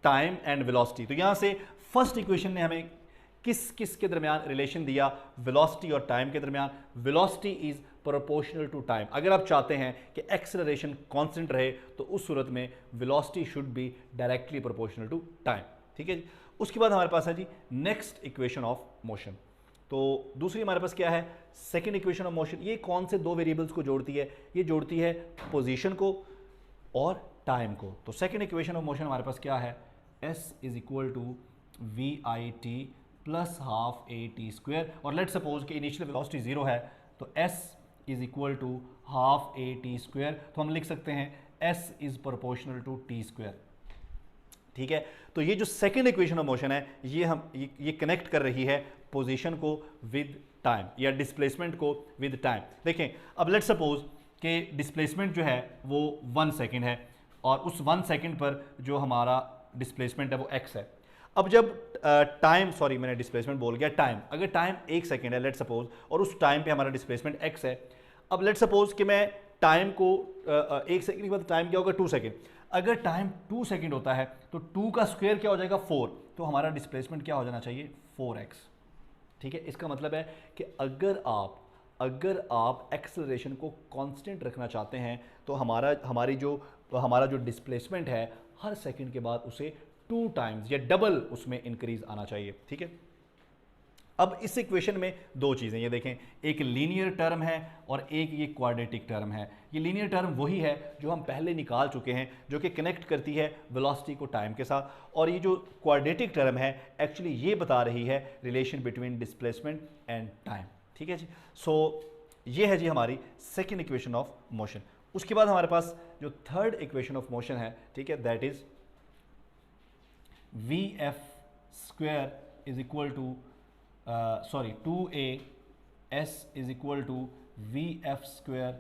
Speaker 1: टाइम एंड वेलोसिटी. तो यहाँ से फर्स्ट इक्वेशन ने हमें किस किस के दरमियान रिलेशन दिया, वेलोसिटी और टाइम के दरमियान. Velocity is proportional to time. अगर आप चाहते हैं कि एक्सेलरेशन कांस्टेंट रहे तो उस सूरत में velocity should be directly proportional to time. ठीक है जी. उसके बाद हमारे पास है जी नेक्स्ट इक्वेशन ऑफ मोशन. तो दूसरी हमारे पास क्या है, सेकेंड इक्वेशन ऑफ मोशन. ये कौन से दो वेरिएबल्स को जोड़ती है, ये जोड़ती है पोजीशन को और टाइम को. तो सेकेंड इक्वेशन ऑफ मोशन हमारे पास क्या है, s is equal to we i t plus half a t square. और लेट सपोज कि इनिशियल वेलोसिटी 0 है तो s is equal to half a t square. तो हम लिख सकते हैं s is proportional to t square. ठीक है. तो ये जो सेकेंड इक्वेशन ऑफ मोशन है ये कनेक्ट कर रही है पोजीशन को विद टाइम या डिस्प्लेसमेंट को विद टाइम. देखें अब लेट सपोज कि डिस्प्लेसमेंट जो है वो 1 सेकेंड है और उस 1 सेकेंड पर जो हमारा डिस्प्लेसमेंट है वो x है. अब जब टाइम, सॉरी मैंने डिस्प्लेसमेंट बोल गया, टाइम, अगर टाइम 1 सेकेंड है लेट सपोज और उस टाइम पे हमारा डिस्प्लेसमेंट x है. अब लेट सपोज कि मैं टाइम को 1 सेकेंड के बाद टाइम क्या होगा 2 सेकेंड. अगर टाइम 2 सेकेंड होता है तो 2 का स्क्वायर क्या हो जाएगा 4, तो हमारा डिस्प्लेसमेंट क्या हो जाना चाहिए 4x. ठीक है. इसका मतलब है कि अगर आप एक्सेलरेशन को कांस्टेंट रखना चाहते हैं तो हमारा जो डिस्प्लेसमेंट है हर सेकंड के बाद उसे 2 टाइम्स या डबल उसमें इंक्रीज आना चाहिए, ठीक है। अब इस इक्वेशन में दो चीज़ें, ये देखें, एक लीनियर टर्म है और एक ये क्वाड्रेटिक टर्म है। ये लीनियर टर्म वही है जो हम पहले निकाल चुके हैं, जो कि कनेक्ट करती है वेलोसिटी को टाइम के साथ, और ये जो क्वाड्रेटिक टर्म है एक्चुअली ये बता रही है relation between displacement and time, ठीक है जी। सो ये है जी हमारी सेकेंड इक्वेशन ऑफ मोशन। उसके बाद हमारे पास जो थर्ड इक्वेशन ऑफ मोशन है, ठीक है, that is v f square is equal to 2a s is equal to v f square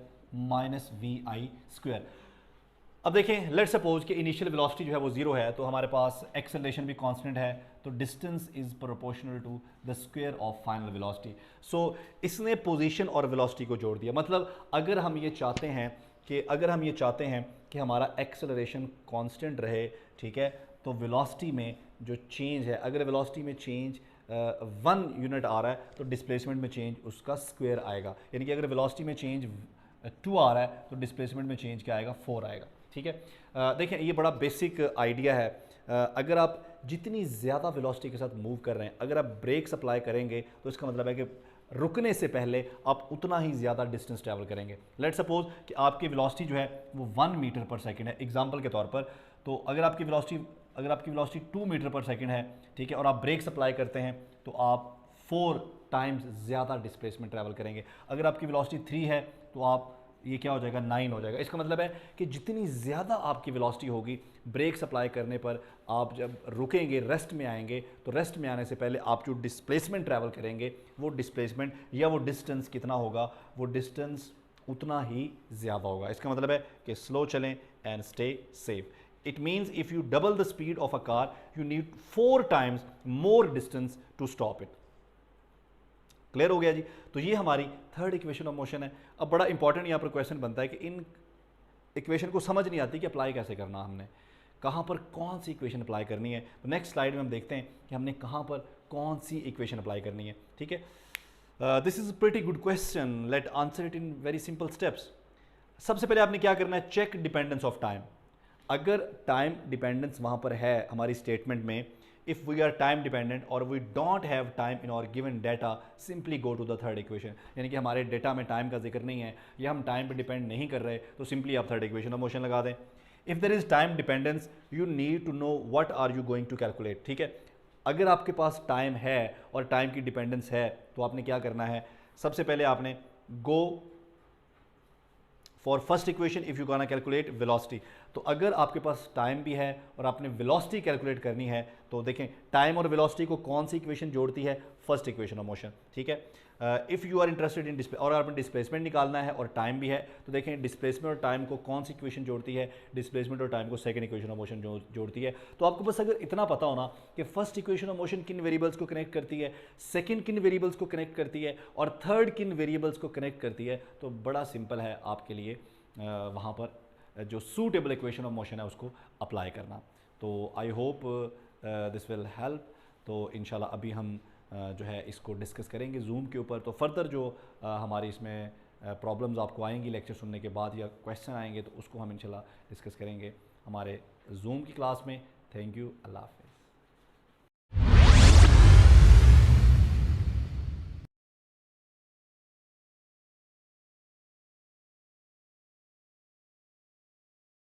Speaker 1: minus v i square. अब देखें, लेट सपोज कि इनिशियल वेलोसिटी जो है वो जीरो है, तो हमारे पास एक्सेलरेशन भी कांस्टेंट है, तो distance is proportional to the square of final velocity. So इसने पोजीशन और वेलोसिटी को जोड़ दिया। मतलब अगर हम ये चाहते हैं कि हमारा एक्सेलरेशन कांस्टेंट रहे, ठीक है, तो वेलोसिटी में जो चेंज है, अगर वेलोसिटी में चेंज 1 यूनिट आ रहा है तो डिस्प्लेसमेंट में चेंज उसका स्क्वायर आएगा। यानी कि अगर वेलोसिटी में चेंज 2 आ रहा है तो डिस्प्लेसमेंट में चेंज क्या आएगा, 4 आएगा, ठीक है। देखें, ये बड़ा बेसिक आइडिया है। अगर आप जितनी ज़्यादा वेलोसिटी के साथ मूव कर रहे हैं, अगर आप ब्रेक्स अप्लाई करेंगे तो इसका मतलब है कि रुकने से पहले आप उतना ही ज़्यादा डिस्टेंस ट्रैवल करेंगे। लेट सपोज कि आपकी वेलोसिटी जो है वो 1 मीटर पर सेकंड है एग्जांपल के तौर पर, तो अगर आपकी वेलोसिटी 2 मीटर पर सेकंड है, ठीक है, और आप ब्रेक्स अप्लाई करते हैं तो आप 4 टाइम्स ज़्यादा डिस्प्लेसमेंट ट्रैवल करेंगे। अगर आपकी वेलोसिटी 3 है तो आप ये क्या हो जाएगा, 9 हो जाएगा। इसका मतलब है कि जितनी ज़्यादा आपकी वेलोसिटी होगी, ब्रेक्स अप्लाई करने पर आप जब रुकेंगे, रेस्ट में आएंगे, तो रेस्ट में आने से पहले आप जो डिस्प्लेसमेंट ट्रैवल करेंगे, वो डिस्प्लेसमेंट या वो डिस्टेंस कितना होगा, वो डिस्टेंस उतना ही ज़्यादा होगा। इसका मतलब है कि स्लो चलें and stay safe. It means if you double the speed of a car, you need 4 times more distance to stop it. Clear हो गया जी। तो ये हमारी थर्ड इक्वेशन ऑफ मोशन है। अब बड़ा इंपॉर्टेंट यहाँ पर क्वेश्चन बनता है कि इन इक्वेशन को समझ नहीं आती कि अप्लाई कैसे करना, हमने कहाँ पर कौन सी इक्वेशन अप्लाई करनी है। तो नेक्स्ट स्लाइड में हम देखते हैं कि हमने कहाँ पर कौन सी इक्वेशन अप्लाई करनी है, ठीक है। This is pretty good question, let answer it in very simple steps. सबसे पहले आपने क्या करना है, चेक डिपेंडेंस ऑफ टाइम। अगर टाइम डिपेंडेंस वहाँ पर है हमारी स्टेटमेंट में, if we are time dependent और we don't have time in our given data, simply go to the third equation. यानी कि हमारे डेटा में टाइम का जिक्र नहीं है या हम टाइम पे डिपेंड नहीं कर रहे, तो सिंपली आप थर्ड इक्वेशन ऑफ मोशन लगा दें। If there is time dependence, you need to know what are you going to calculate, ठीक है। अगर आपके पास टाइम है और टाइम की डिपेंडेंस है तो आपने क्या करना है, सबसे पहले आपने go for first equation if you gonna calculate velocity. तो अगर आपके पास टाइम भी है और आपने वेलोसिटी कैलकुलेट करनी है, तो देखें टाइम और वेलोसिटी को कौन सी इक्वेशन जोड़ती है, फर्स्ट इक्वेशन ऑफ मोशन, ठीक है। If you are interested in display और आपने डिस्प्लेसमेंट निकालना है और टाइम भी है, तो देखें डिस्प्लेसमेंट और टाइम को कौन सी इक्वेशन जोड़ती है, डिस्प्लेसमेंट और टाइम को सेकंड इक्वेशन ऑफ मोशन जोड़ती है। तो आपको बस अगर इतना पता होना कि फर्स्ट इक्वेशन ऑफ मोशन किन वेरिएबल्स को कनेक्ट करती है, सेकंड किन वेरिएबल्स को कनेक्ट करती है और थर्ड किन वेरिएबल्स को कनेक्ट करती है, तो बड़ा सिंपल है आपके लिए वहाँ पर जो सूटेबल इक्वेशन ऑफ मोशन है उसको अप्लाई करना। तो I hope this will help. तो इंशाल्लाह अभी हम जो है इसको डिस्कस करेंगे जूम के ऊपर। तो फर्दर जो हमारी इसमें प्रॉब्लम्स आपको आएंगी लेक्चर सुनने के बाद या क्वेश्चन आएंगे, तो उसको हम इंशाल्लाह डिस्कस करेंगे हमारे जूम की क्लास में। थैंक यू, अल्लाह हाफ़िज़।